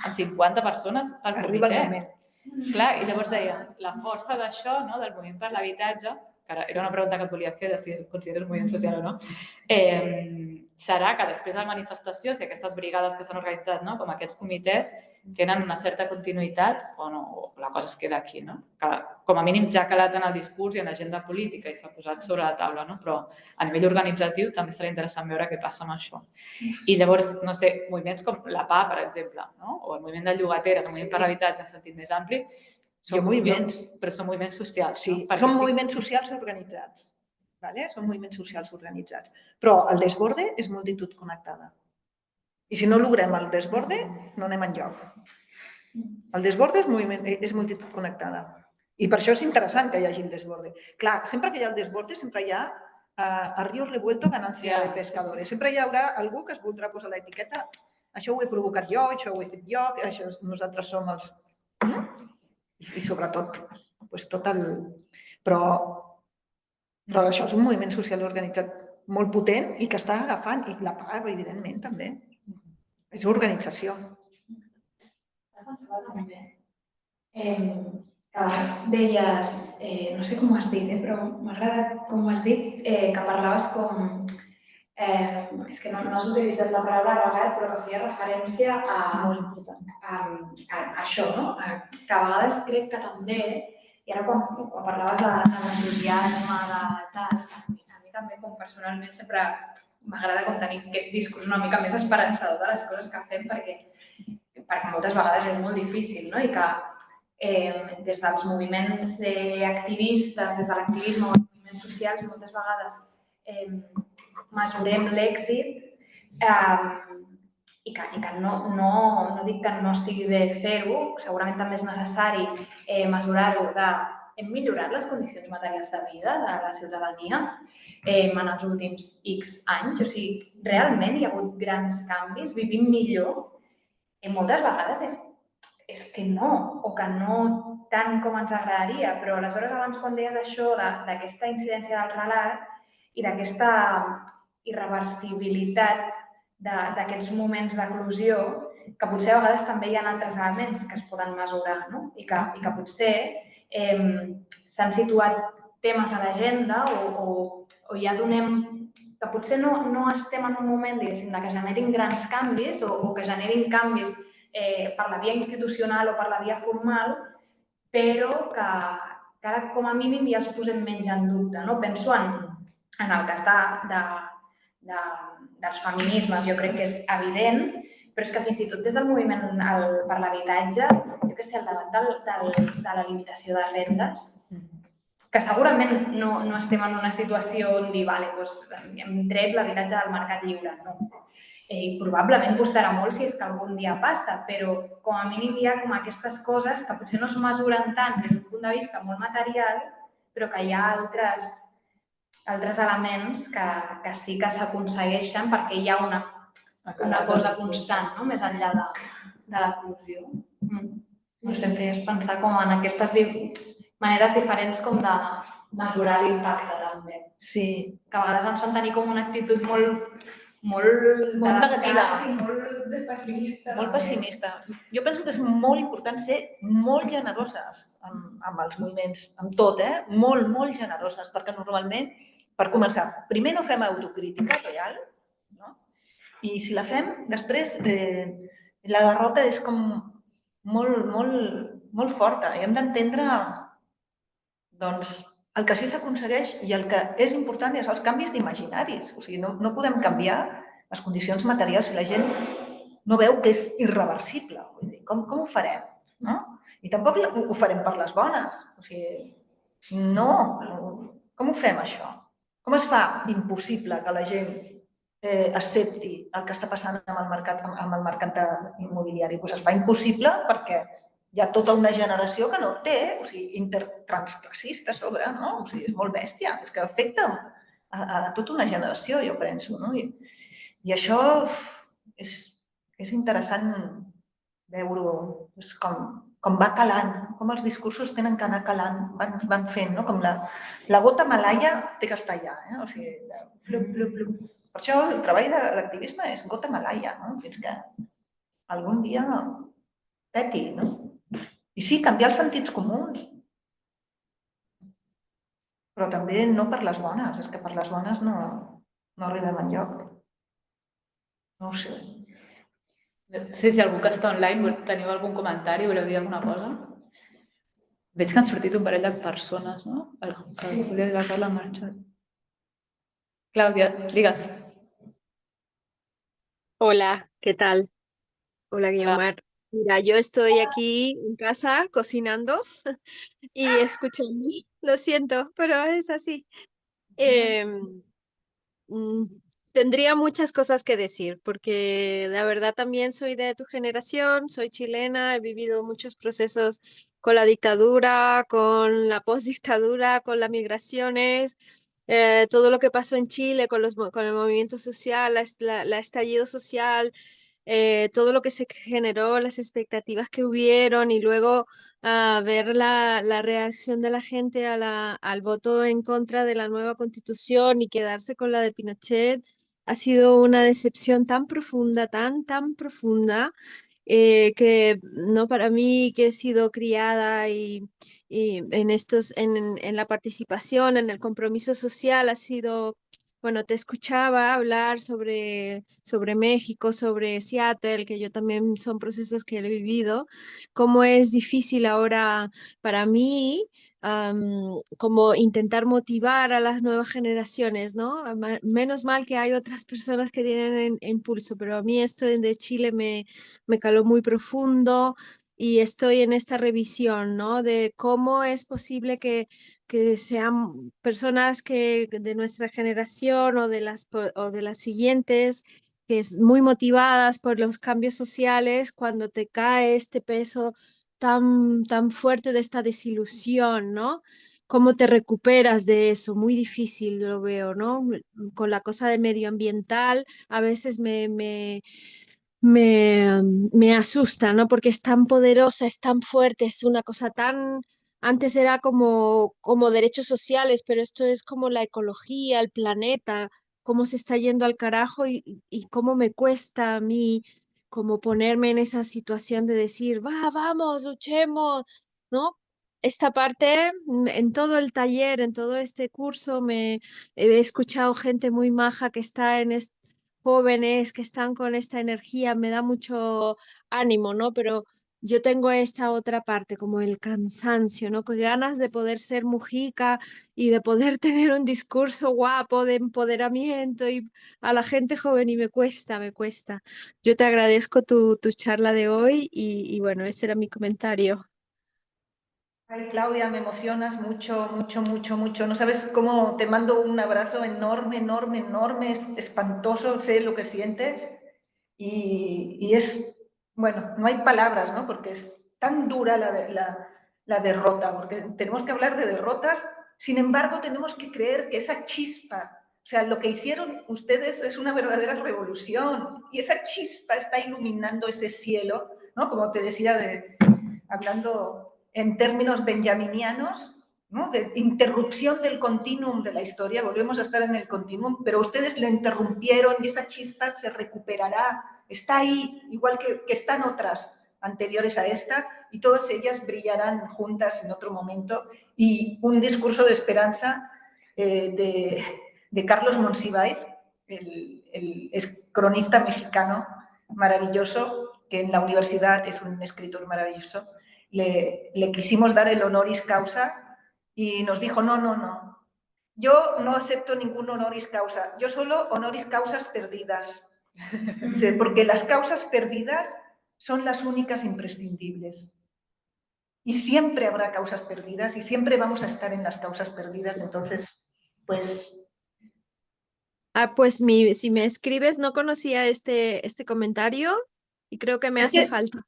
amb 50 persones al comitè. Arriba el moment. Clar, i llavors deia, la força d'això, del moviment per l'habitatge, que era una pregunta que et volia fer de si es considera un moviment social o no, serà que després de la manifestació, si aquestes brigades que s'han organitzat, com aquests comitès, tenen una certa continuïtat o no, o la cosa es queda aquí, que com a mínim ja ha calat en el discurs i en l'agenda política i s'ha posat sobre la taula, però a nivell organitzatiu també serà interessant veure què passa amb això. I llavors, no sé, moviments com la PA, per exemple, o el moviment de llogateres, el moviment per l'habitatge en sentit més ampli, són moviments. Però són moviments socials. Sí, són moviments socials organitzats. Són moviments socials organitzats. Però el desborde és multitud connectada. I si no logrem el desborde, no anem enlloc. El desborde és multitud connectada. I per això és interessant que hi hagi el desborde. Clar, sempre que hi ha el desborde, sempre hi ha a río revuelto ganancia de pescadores. Sempre hi haurà algú que es voldrà posar l'etiqueta això ho he provocat jo, això ho he fet jo, nosaltres som els... I sobretot, tot el... Però això és un moviment social organitzat molt potent i que està agafant, i la PA, evidentment, també. És organització. Pensava també que deies, no sé com ho has dit, però m'ha agradat com ho has dit, que parlaves com... És que no has utilitzat la paraula regat, però que feia referència a això, no? Que a vegades crec que també, i ara quan parlaves de l'entusiasme, de tal, a mi també com personalment sempre m'agrada com tenir aquest discurs una mica més esperançador de les coses que fem perquè moltes vegades és molt difícil, no? I que des dels moviments activistes, des de l'activisme o els moviments socials, moltes vegades mesurem l'èxit i que no dic que no estigui bé fer-ho, segurament també és necessari mesurar-ho de hem millorat les condicions materials de vida de la ciutadania en els últims X anys. O sigui, realment hi ha hagut grans canvis, vivim millor. Moltes vegades és que no, o que no tant com ens agradaria, però aleshores abans quan deies això d'aquesta incidència del relat i d'aquesta irreversibilitat d'aquests moments d'eclosió, que potser a vegades també hi ha altres elements que es poden mesurar, no? I que potser s'han situat temes a l'agenda o ja donem que potser no estem en un moment, diguéssim, que generin grans canvis o que generin canvis per la via institucional o per la via formal, però que ara com a mínim ja els posem menys en dubte. Penso en el cas dels feminismes, jo crec que és evident, però és que fins i tot des del moviment per l'habitatge, jo què sé, el debat de la limitació de rendes, que segurament no estem en una situació on dir, hem tret l'habitatge del mercat lliure, no. I probablement costarà molt si és que algun dia passa, però com a mínim hi ha com aquestes coses que potser no es mesuren tant des d'un punt de vista molt material, però que hi ha altres elements que sí que s'aconsegueixen perquè hi ha una cosa constant, més enllà de l'eclosió. No sé, em feies pensar com en aquestes maneres diferents com de mesurar l'impacte també. Sí. Que a vegades ens fan tenir com una actitud molt negativa i molt pessimista. Molt pessimista. Jo penso que és molt important ser molt generoses amb els moviments, amb tot, molt, molt generoses, perquè normalment, per començar, primer no fem autocrítica real, no? I si la fem, després la derrota és com molt, molt, molt forta i hem d'entendre, doncs, el que sí s'aconsegueix i el que és important és els canvis d'imaginaris. O sigui, no podem canviar les condicions materials si la gent no veu que és irreversible. Vull dir, com ho farem? No? I tampoc ho farem per les bones. O sigui, no. Com ho fem, això? Com es fa impossible que la gent accepti el que està passant amb el mercat immobiliari? Doncs es fa impossible perquè hi ha tota una generació que no té, o sigui, intertransclassista a sobre, no? O sigui, és molt bèstia, és que afecta a tota una generació, jo penso, no? I això és interessant veure-ho, com va calant, com els discursos tenen que anar calant, van fent, no? Com la gota malaia té que estar allà, o sigui, plup, plup, plup. Per això el treball d'activisme és gota malaia, no? Fins que algun dia peti, no? I sí, canviar els sentits comuns, però també no per les bones, és que per les bones no arribem enlloc. No ho sé. Sí, si algú que està online, teniu algun comentari, voleu dir alguna cosa? Veig que han sortit un parell de persones, no? El Julio i la Carla han marxat. Clàudia, digues. Hola, ¿qué tal? Hola, Guiomar. Mira, yo estoy aquí en casa cocinando y escuchando. Lo siento, pero es así. Tendría muchas cosas que decir, porque la verdad también soy de tu generación, soy chilena, he vivido muchos procesos con la dictadura, con la postdictadura, con las migraciones, todo lo que pasó en Chile con el movimiento social, la estallido social, todo lo que se generó, las expectativas que hubieron y luego ver la reacción de la gente al voto en contra de la nueva constitución y quedarse con la de Pinochet. Ha sido una decepción tan profunda, tan profunda, que no para mí, que he sido criada y en la participación, en el compromiso social, ha sido, bueno, te escuchaba hablar sobre México, sobre Seattle, que yo también son procesos que he vivido, cómo es difícil ahora para mí, como intentar motivar a las nuevas generaciones, ¿no? Menos mal que hay otras personas que tienen impulso, pero a mí esto de Chile me caló muy profundo y estoy en esta revisión, ¿no? De cómo es posible que sean personas que de nuestra generación o de las siguientes, que es muy motivadas por los cambios sociales, cuando te cae este peso tan fuerte de esta desilusión, ¿no? ¿Cómo te recuperas de eso? Muy difícil lo veo, ¿no? Con la cosa de medioambiental, a veces me asusta, ¿no? Porque es tan poderosa, es tan fuerte, es una cosa tan... Antes era como derechos sociales, pero esto es como la ecología, el planeta, cómo se está yendo al carajo y cómo me cuesta a mí como ponerme en esa situación de decir, vamos, luchemos, ¿no? Esta parte, en todo el taller, en todo este curso, he escuchado gente muy maja que está jóvenes que están con esta energía, me da mucho ánimo, ¿no? Pero yo tengo esta otra parte, como el cansancio, ¿no? Con ganas de poder ser Mujica y de poder tener un discurso guapo de empoderamiento y a la gente joven y me cuesta. Yo te agradezco tu charla de hoy y bueno, ese era mi comentario. Ay, Claudia, me emocionas mucho, mucho, mucho, mucho. No sabes cómo te mando un abrazo enorme, enorme, enorme, es espantoso, sé lo que sientes. Y es, bueno, no hay palabras, ¿no? Porque es tan dura la derrota, porque tenemos que hablar de derrotas, sin embargo, tenemos que creer que esa chispa, o sea, lo que hicieron ustedes es una verdadera revolución y esa chispa está iluminando ese cielo, ¿no? Como te decía, hablando en términos benjaminianos, ¿no? De interrupción del continuum de la historia, volvemos a estar en el continuum, pero ustedes le interrumpieron y esa chispa se recuperará, está ahí, igual que están otras anteriores a esta, y todas ellas brillarán juntas en otro momento. Y un discurso de esperanza de Carlos Monsiváis, el cronista mexicano maravilloso, que en la universidad es un escritor maravilloso. Le quisimos dar el honoris causa y nos dijo, no, no, no, yo no acepto ningún honoris causa, yo solo honoris causas perdidas. Dice, porque las causas perdidas son las únicas imprescindibles. Y siempre habrá causas perdidas y siempre vamos a estar en las causas perdidas. Entonces, pues... Pues si me escribes, no conocía este comentario y creo que me Es hace que, falta.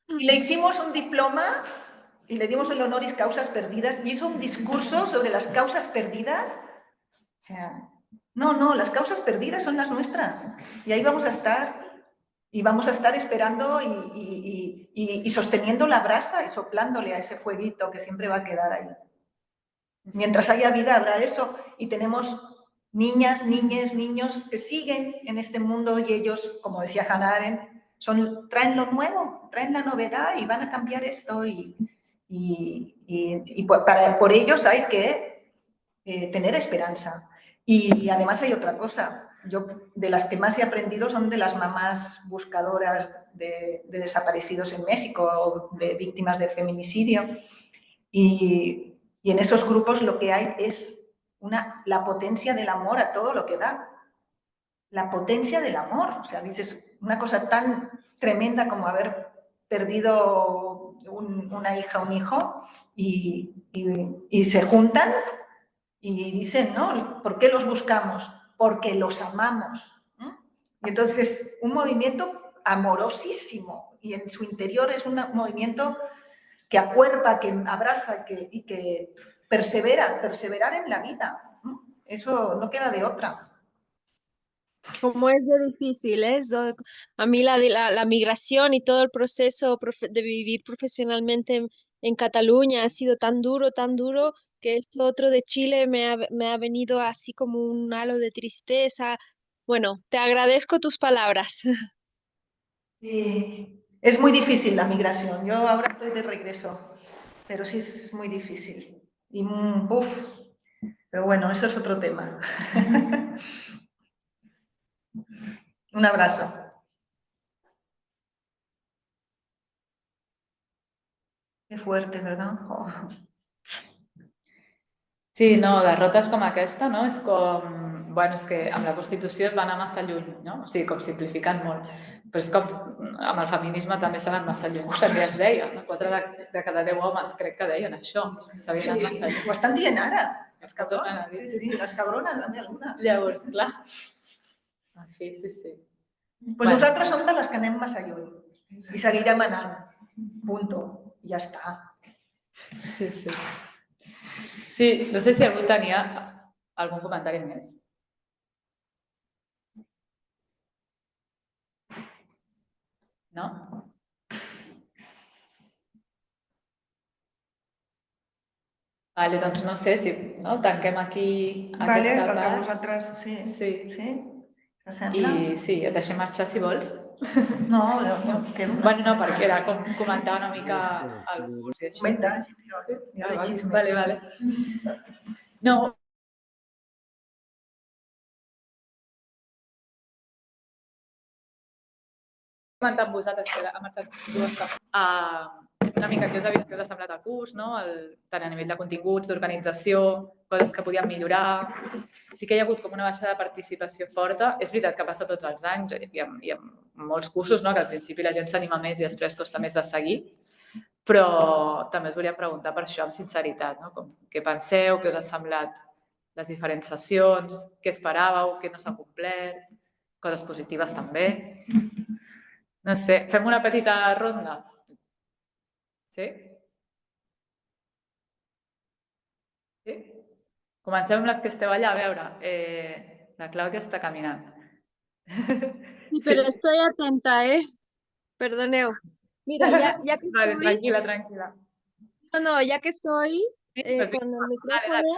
y le hicimos un diploma y le dimos el honoris causas perdidas y hizo un discurso sobre las causas perdidas. O sea, no, no, las causas perdidas son las nuestras. Y ahí vamos a estar. Y vamos a estar esperando y sosteniendo la brasa y soplándole a ese fueguito que siempre va a quedar ahí. Mientras haya vida habrá eso. Y tenemos niñas, niñes, niños que siguen en este mundo y ellos, como decía Hannah Arendt, traen lo nuevo, traen la novedad y van a cambiar esto. Por ellos hay que tener esperanza. Y además hay otra cosa. Yo, de las que más he aprendido son de las mamás buscadoras de desaparecidos en México, de víctimas de feminicidio. Y en esos grupos lo que hay es la potencia del amor a todo lo que da. La potencia del amor. O sea, dices, una cosa tan tremenda como haber perdido una hija, un hijo, y se juntan y dicen, ¿no? ¿Por qué los buscamos? Porque los amamos. Y entonces, un movimiento amorosísimo y en su interior es un movimiento que acuerpa, que abraza y que perseverar en la vida. Eso no queda de otra. Como es de difícil, ¿eh? A mí la migración y todo el proceso de vivir profesionalmente en Cataluña ha sido tan duro, que esto otro de Chile me ha venido así como un halo de tristeza. Bueno, te agradezco tus palabras. Sí. Es muy difícil la migración. Yo ahora estoy de regreso, pero sí es muy difícil. Y, pero bueno, eso es otro tema. Un abrazo. Qué fuerte, ¿verdad? Oh. Sí, no, derrotes com aquesta, no? És com... Bueno, és que amb la Constitució es va anar massa lluny, no? O sigui, com simplificant molt. Però és com amb el feminisme també s'ha anat massa lluny. També es deia, no? 4 de cada 10 homes crec que deien això, que s'havia anat massa lluny. Ho estan dient ara, els Ho tornen cabrons. a dir. Sí, les cabrones, també algunes. Llavors, clar. En fi, sí. Pues nosaltres som de les que anem massa lluny i seguirem anant. Punto. I ja està. Sí. Sí, no sé si algú tenia algun comentari més. No? Vale, doncs no sé si tanquem aquí aquesta part. Perquè vosaltres... Sí. I sí, et deixem marxar si vols. No. Bueno, no, perquè era com comentar una mica el curs i això. Comenta, jo de xisme. Vale. No. Comentar amb vosaltres que ha marxat dues una mica què us ha semblat el curs, no? Tant a nivell de continguts, d'organització, coses que podíem millorar. Sí que hi ha hagut com una baixa de participació forta. És veritat que passa tots els anys i en molts cursos, no? Que al principi la gent s'anima més i després costa més de seguir. Però també us volia preguntar per això amb sinceritat, no? Què penseu, què us ha semblat les diferents sessions, què esperàveu, què no s'ha complert, coses positives també. No sé, fem una petita ronda? Sí? Sí? Comencem amb les que esteu allà. A veure, la Clàudia està caminant. Sí, pero estoy atenta, ¿eh? Perdoneu. Mira, ya que Vale, estoy... tranquila. No, ya que estoy pues con el micrófono, dale.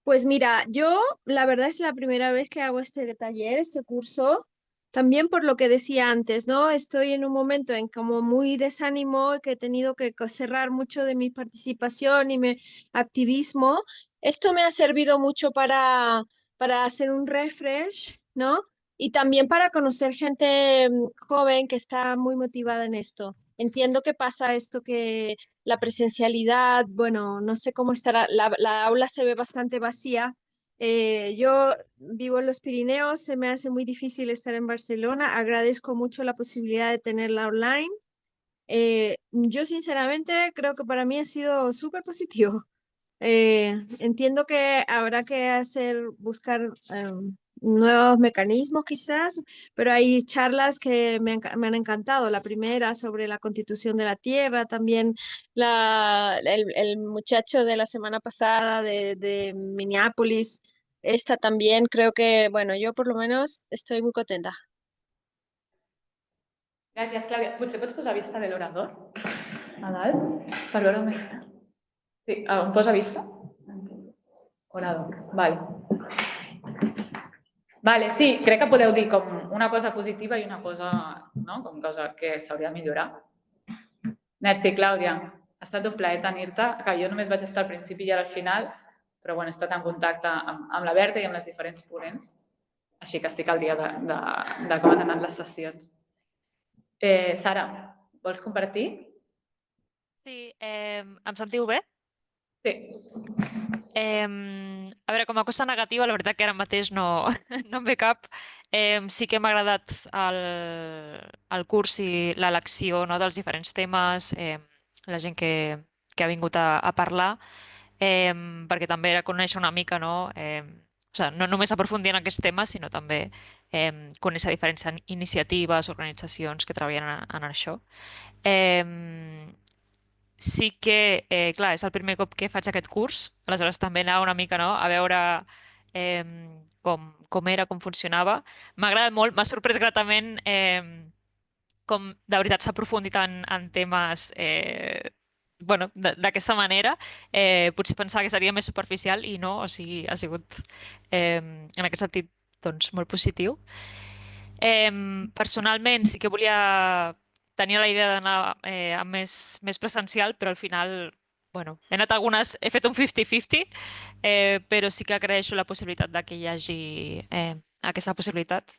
Pues mira, yo la verdad es la primera vez que hago este taller, este curso, también por lo que decía antes, ¿no? Estoy en un momento en como muy desánimo, que he tenido que cerrar mucho de mi participación y mi activismo. Esto me ha servido mucho para hacer un refresh, ¿no? Y también para conocer gente joven que está muy motivada en esto. entiendo que pasa esto que la presencialidad, bueno, no sé cómo estará, la aula se ve bastante vacía. Yo vivo en los Pirineos, se me hace muy difícil estar en Barcelona. Agradezco mucho la posibilidad de tenerla online. Yo sinceramente creo que para mí ha sido súper positivo. Entiendo que habrá que buscar nuevos mecanismos quizás, pero hay charlas que me han encantado. La primera sobre la Constitución de la Tierra, también el muchacho de la semana pasada de Minneapolis. Esta también creo que, bueno, yo por lo menos estoy muy contenta. Gràcies, Clàudia. Potser pots posar vista de l'orador a dalt per veure on està. Sí, on posa vista? Orador, vale. Vale, sí, crec que podeu dir com una cosa positiva i una cosa, no? Com cosa que s'hauria de millorar. Merci, Clàudia. Ha estat un plaer tenir-te, que jo només vaig estar al principi i ara al final, però bueno, he estat en contacte amb la Berta i amb les diferents ponents, així que estic al dia de com han anat les sessions. Sara, vols compartir? Sí, em sentiu bé? Sí. A veure, com a cosa negativa, la veritat que ara mateix no em ve cap. Sí que m'ha agradat el curs i l'elecció, no, dels diferents temes, la gent que ha vingut a parlar, perquè també era conèixer una mica, no, o sigui, no només aprofundir en aquests temes, sinó també conèixer diferents iniciatives, organitzacions que treballen en això. Sí que, clar, és el primer cop que faig aquest curs, aleshores també anava una mica, no?, a veure com era, com funcionava. M'ha agradat molt, m'ha sorprès gratament com de veritat s'ha aprofundit en temes bueno, d'aquesta manera. Potser pensava que seria més superficial i no, o sigui, ha sigut en aquest sentit doncs, molt positiu. Personalment sí que tenia la idea d'anar amb més presencial, però al final, bueno, he fet un 50-50, però sí que agraeixo la possibilitat de que hi hagi aquesta possibilitat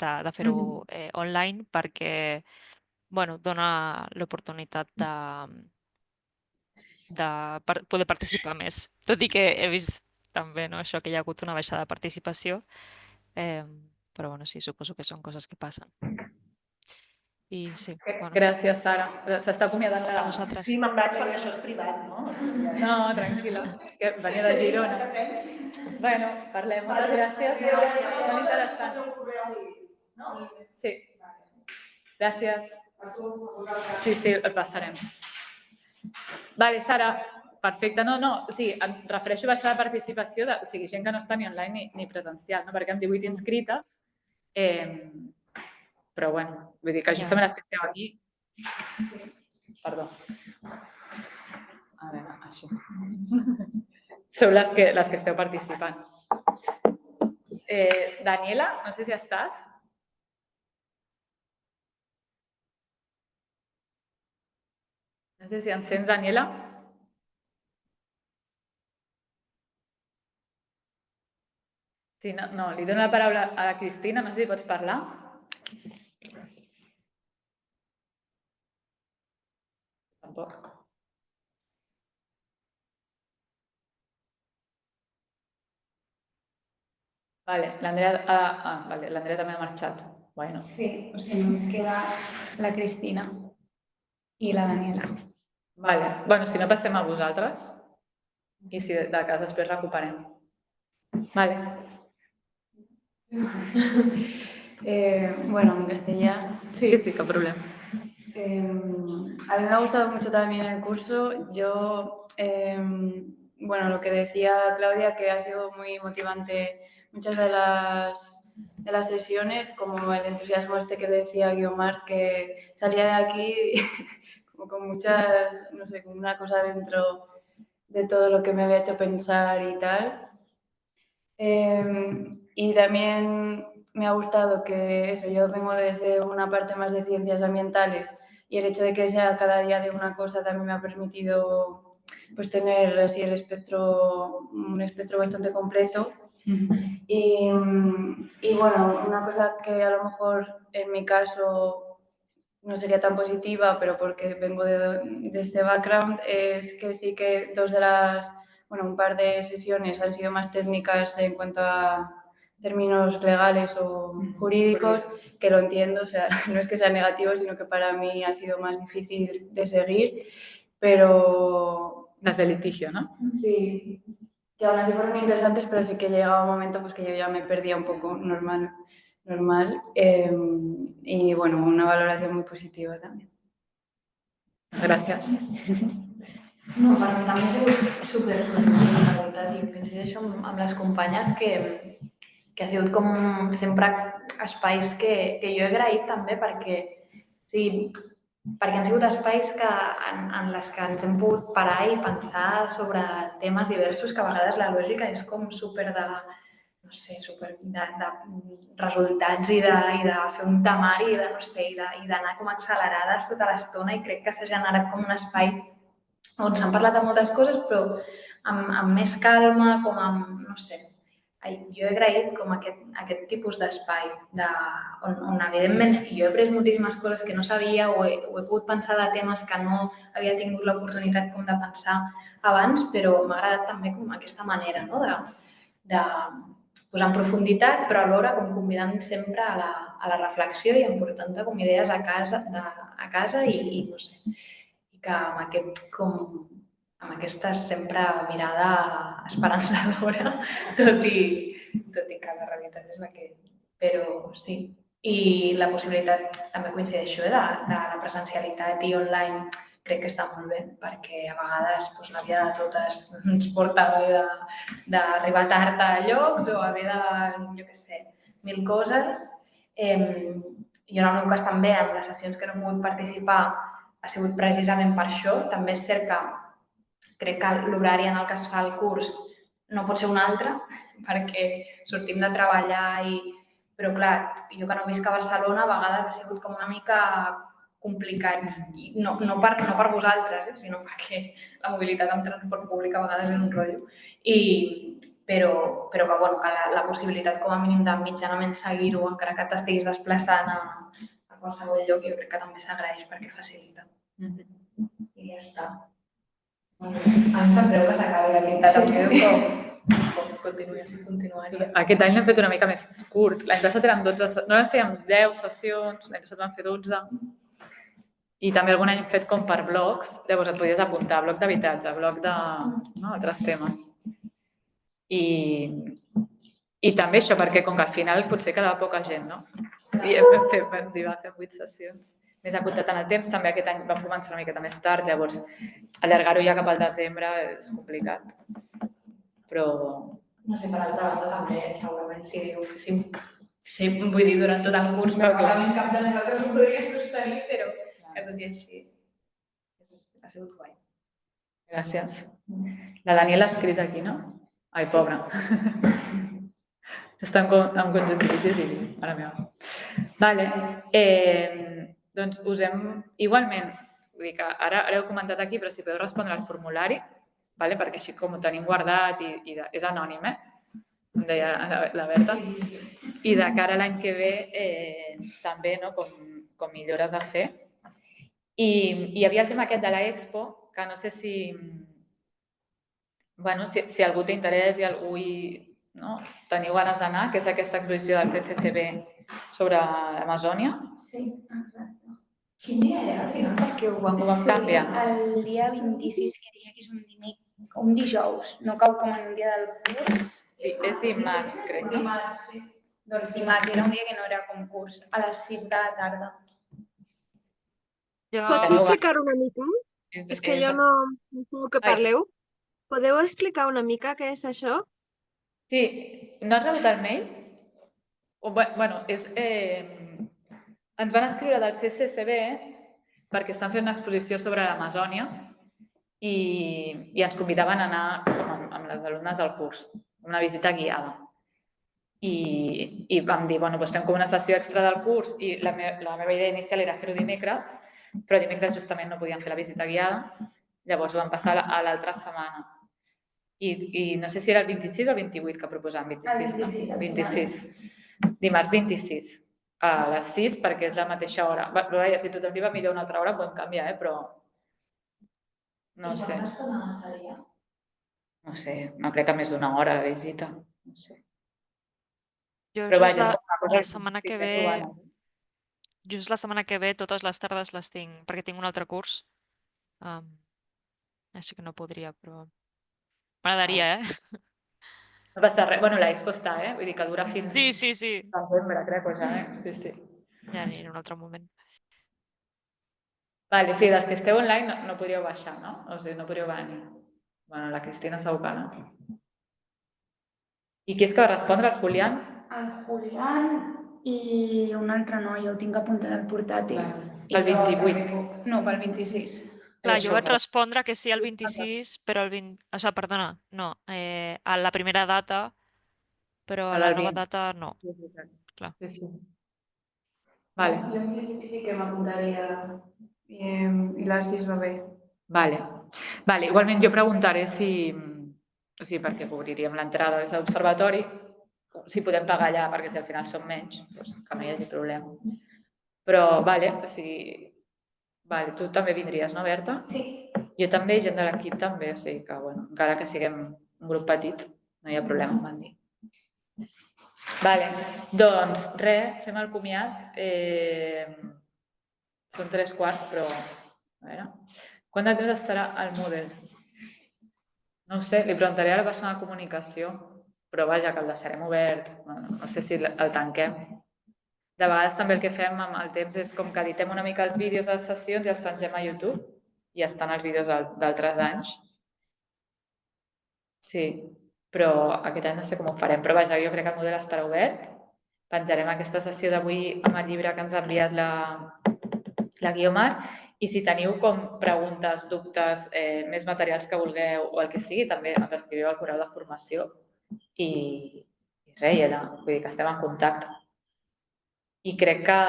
de fer-ho online perquè, bueno, dona l'oportunitat de poder participar més. Tot i que he vist també, no, això que hi ha hagut una baixada de participació, però bueno, sí, suposo que són coses que passen. I sí, bueno, Gràcies, Sara. S'està acomiadant a la... vosaltres. Sí, me'n vaig perquè això és privat, no? O sigui, No, tranquil·la. És que venia de Girona. Bueno, parlem. Moltes gràcies. Molt interessant. Sí. Gràcies. Sí, el passarem. Vale, Sara, perfecte. No, o sigui, em refereixo a baixar la participació o sigui, gent que no està ni online ni presencial, no? Perquè amb 18 inscrites, però bueno, vull dir que justament les que esteu aquí... Perdó. A veure, això. Sou les que esteu participant. Daniela, no sé si estàs. No sé si em sents, Daniela. Sí, no, li dono la paraula a la Cristina, no sé si pots parlar. Tampoc. Vale, l'Andrea també ha marxat. Bueno. Sí, o sigui, només queda la Cristina i la Daniela. Vale, bueno, si no passem a vosaltres i si de cas després recuperem. Vale. Bueno, en castellà. Sí, cap problema. A mí me ha gustado mucho también el curso. Yo, bueno, lo que decía Claudia, que ha sido muy motivante muchas de las sesiones, como el entusiasmo este que decía Guiomar, que salía de aquí como con muchas, no sé, con una cosa dentro de todo lo que me había hecho pensar y tal. Y también me ha gustado que eso, yo vengo desde una parte más de ciencias ambientales y el hecho de que sea cada día de una cosa también me ha permitido pues tener así un espectro bastante completo. Y bueno, una cosa que a lo mejor en mi caso no sería tan positiva, pero porque vengo de este background, es que sí que un par de sesiones han sido más técnicas en cuanto a términos legales o jurídicos, que lo entiendo, o sea, no es que sea negativo, sino que para mí ha sido más difícil de seguir, pero... Las de litigio, ¿no? Sí, que aún así fueron interesantes, pero sí que llegaba un momento pues, que yo ya me perdía un poco normal. Y bueno, una valoración muy positiva també. Gràcies. No, per mi també ha sigut superpositiu, la veritat, i coincideixo amb les companyes que ha sigut com sempre espais que jo he agraït també perquè han sigut espais en les que ens hem pogut parar i pensar sobre temes diversos que a vegades la lògica és com super de resultats i de fer un temari i d'anar com accelerades tota l'estona, i crec que s'ha generat com un espai on s'han parlat de moltes coses però amb més calma, com amb, no sé, jo he agraït com aquest tipus d'espai on evidentment jo he après moltíssimes coses que no sabia o he pogut pensar de temes que no havia tingut l'oportunitat com de pensar abans, però m'ha agradat també com aquesta manera, no? de posar en profunditat, però alhora com convidant sempre a la reflexió i emportant-te com idees a casa i no sé, i que amb aquesta sempre mirada esperançadora, tot i que la realitat és la que... Però sí, i la possibilitat, també coincideixo, de la presencialitat i online crec que està molt bé, perquè a vegades la vida de totes ens porta a haver d'arribar tard a llocs o a haver de, jo què sé, mil coses. Jo en el meu cas també, en les sessions que no he pogut participar, ha sigut precisament per això. També és cert que crec que l'horari en el que es fa el curs no pot ser un altre, perquè sortim de treballar Però clar, jo que no visc a Barcelona, a vegades ha sigut com una mica complicat. No per vosaltres, sinó perquè la mobilitat amb transport públic a vegades és un rotllo. Però que la possibilitat com a mínim de mitjanament seguir-ho, encara que t'estiguis desplaçant a qualsevol lloc, jo crec que també s'agraeix perquè facilita. I ja està. A mi em sap greu que s'acabi, la veritat, em quedo com continuaria. Aquest any l'hem fet una mica més curt. L'any passat eren 12, no vam fer 10 sessions, l'any passat vam fer 12. I també algun any hem fet com per blocs, llavors et podies apuntar a bloc d'habitatge, a bloc d'altres temes. I també això, perquè com que al final potser quedava poca gent, no? I vam fer 8 sessions. Més acotat en el temps, també aquest any vam començar una miqueta més tard, llavors allargar-ho ja cap al desembre és complicat. Però... No sé, per altra banda també, segurament si ho féssim, vull dir, durant tot el curs, probablement cap de nosaltres ho podria sostenir, però que tot i així ha sigut guai. Gràcies. La Daniela ha escrit aquí, no? Ai, pobra. Està en conjuntivitis i... Mare meva. Vale. Doncs us hem... Igualment, vull dir que ara heu comentat aquí, però si podeu respondre al formulari, perquè així com ho tenim guardat i és anònim, em deia la Berta, i de cara a l'any que ve també com millores a fer. I hi havia el tema aquest de l'Expo, que no sé si algú té interès i algú teniu ganes d'anar, que és aquesta exposició del CCCB sobre l'Amazònia. Sí, exacte. Quin dia era al final? Perquè ho vam canviar. El dia 26, que diria que és un dijous, no cau com en un dia del curs. És dimarts, crec. Dimarts, sí. Doncs dimarts era un dia que no era com curs, a les 6 de la tarda. Pots explicar una mica? És que jo no sé que parleu. Podeu explicar una mica què és això? Sí, no has rebut el mail? Bueno, ens van escriure del CCCB perquè estan fent una exposició sobre l'Amazònia i ens convidaven a anar amb les alumnes del curs, una visita guiada. I vam dir, doncs fem com una sessió extra del curs i la meva idea inicial era fer-ho dimecres, però dimecres justament no podíem fer la visita guiada, llavors ho vam passar a l'altra setmana. I no sé si era el 26 o el 28 que proposàvem, 26, no? 26. Dimarts 26. a les 6 perquè és la mateixa hora. Però vaja, si tothom li va millor una altra hora, podem canviar, però no sé. I quanta estona seria? No sé, no crec que més d'una hora de visita. No sé. Jo Però just vaja, és com una cosa la que setmana que estic ve, provant. just la setmana que ve, totes les tardes les tinc, perquè tinc un altre curs. Així que no podria, però m'agradaria, No passa res. Bueno, l'expo està, Vull dir que dura fins Sí. setembre, crec, o ja, Sí. Ja aniré en un altre moment. Vale, sí, dels que esteu online no podríeu baixar, no? O sigui, no podríeu venir. Bueno, la Cristina segur que no. I qui és que va respondre, el Julián? El Julián i un altre noi, jo ho tinc apuntat al portàtil. Pel 28. No, pel 26. Clar, jo Això, vaig respondre que sí al 26, però el 20... O sigui, perdona, no, a la primera data, però a la nova data no. Sí, és veritat. Clar. Sí. Vale. Jo en principi sí que m'apuntaria i la 6 va bé. Vale. Igualment jo preguntaré si, o sigui, perquè cobriríem l'entrada des de l'observatori, si podem pagar allà, perquè si al final són menys, doncs que no hi hagi problema. Però, vale, tu també vindries, no, Berta? Sí. Jo també, gent de l'equip també, o sigui que, bueno, encara que siguem un grup petit, no hi ha problema, em van dir. Vale, doncs res, fem el comiat. Són 3:15, però a veure... Quant de temps estarà el Moodle? No ho sé, li preguntaré a la persona de comunicació, però vaja, que el deixarem obert, no sé si el tanquem. De vegades també el que fem amb el temps és com que editem una mica els vídeos de les sessions i els pengem a YouTube i estan els vídeos d'altres anys. Sí, però aquest any no sé com ho farem, però vaja, jo crec que el Moodle estarà obert. Penjarem aquesta sessió d'avui amb el llibre que ens ha enviat la Guiomar. I si teniu com preguntes, dubtes, més materials que vulgueu o el que sigui, també ens escriviu al correu de formació i res, vull dir que estem en contacte. I crec que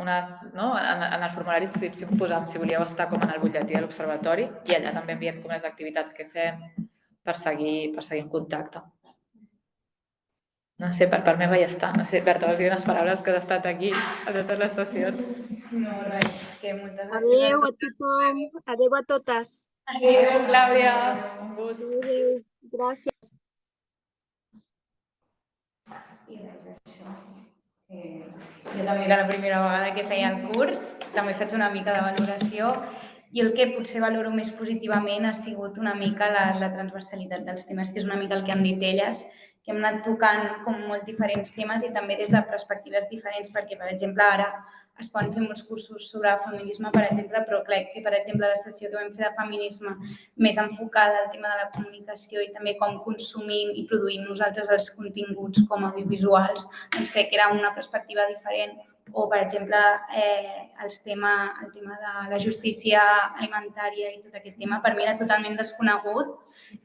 en el formulari d'inscripció posàvem si volíeu estar com en el butlletí de l'observatori i allà també enviem com les activitats que fem per seguir en contacte. No sé, per part meva ja està. No sé, Berta, vols dir unes paraules que has estat aquí a totes les sessions? No, res, que moltes gràcies. Adéu a tothom, adéu a totes. Adéu, Clàudia, un gust. Adéu, gràcies. I res, això. Jo també era la primera vegada que feia el curs, també he fet una mica de valoració i el que potser valoro més positivament ha sigut una mica la transversalitat dels temes, que és una mica el que han dit elles, que hem anat tocant com molt diferents temes i també des de perspectives diferents, perquè, per exemple, ara es poden fer molts cursos sobre feminisme, per exemple, però crec que, per exemple, la sessió que vam fer de feminisme més enfocada al tema de la comunicació i també com consumim i produïm nosaltres els continguts com a audiovisuals, doncs crec que era una perspectiva diferent. O, per exemple, el tema de la justícia alimentària i tot aquest tema, per mi era totalment desconegut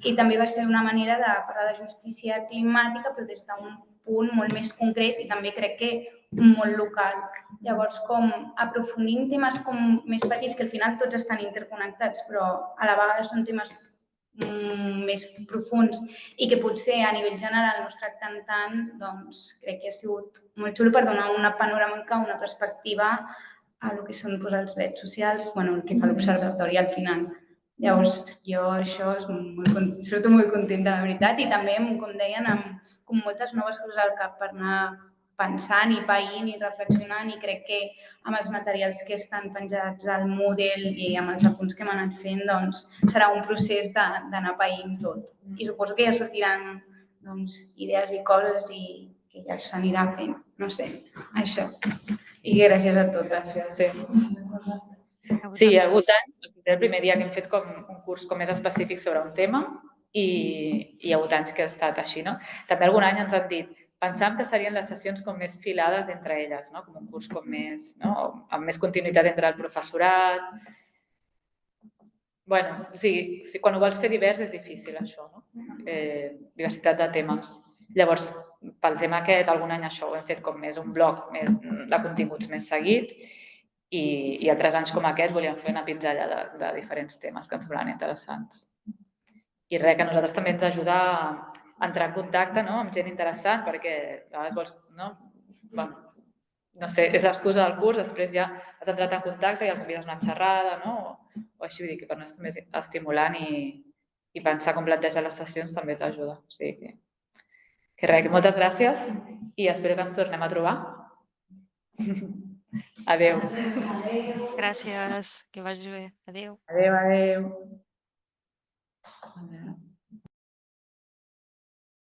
i també va ser una manera de parlar de justícia climàtica, però des d'un punt molt més concret i també crec que molt local. Llavors, com aprofundint temes com més petits, que al final tots estan interconnectats, però a la vegada són temes més profuns i que potser a nivell general no es tracten tant, doncs crec que ha sigut molt xulo per donar una panoràmica, una perspectiva a el que són els drets socials, el que fa l'observatori al final. Llavors, jo això surto molt contenta, la veritat, i també, com deien, amb moltes noves coses al cap per anar pensant i païnt i reflexionant, i crec que amb els materials que estan penjats al Moodle i amb els apunts que hem anat fent, doncs serà un procés d'anar païnt tot. I suposo que ja sortiran idees i coses i que ja s'anirà fent. No sé, això. I gràcies a totes. Sí, hi ha hagut anys, el primer dia que hem fet com un curs com més específic sobre un tema i hi ha hagut anys que ha estat així, no? També algun any ens han dit, pensàvem que serien les sessions com més filades entre elles, no? Com un curs com més, no? Amb més continuïtat entre el professorat. Bueno, sí, quan ho vols fer divers és difícil, això, no? Diversitat de temes. Llavors, pel tema aquest, algun any això ho hem fet com més un bloc més de continguts més seguit i altres anys com aquest volíem fer una pinzellada de diferents temes que ens semblaven interessants. I res, que a nosaltres també ens ajuda a entrar en contacte amb gent interessant perquè a vegades vols... no sé, és l'excusa del curs, després ja has entrat en contacte i el convides a una xerrada, no? O així, vull dir que per nosaltres també és estimulant i pensar com plantejar les sessions també t'ajuda. O sigui que res, moltes gràcies i espero que ens tornem a trobar. Adéu. Gràcies, que vagi bé. Adéu. Adéu, adéu.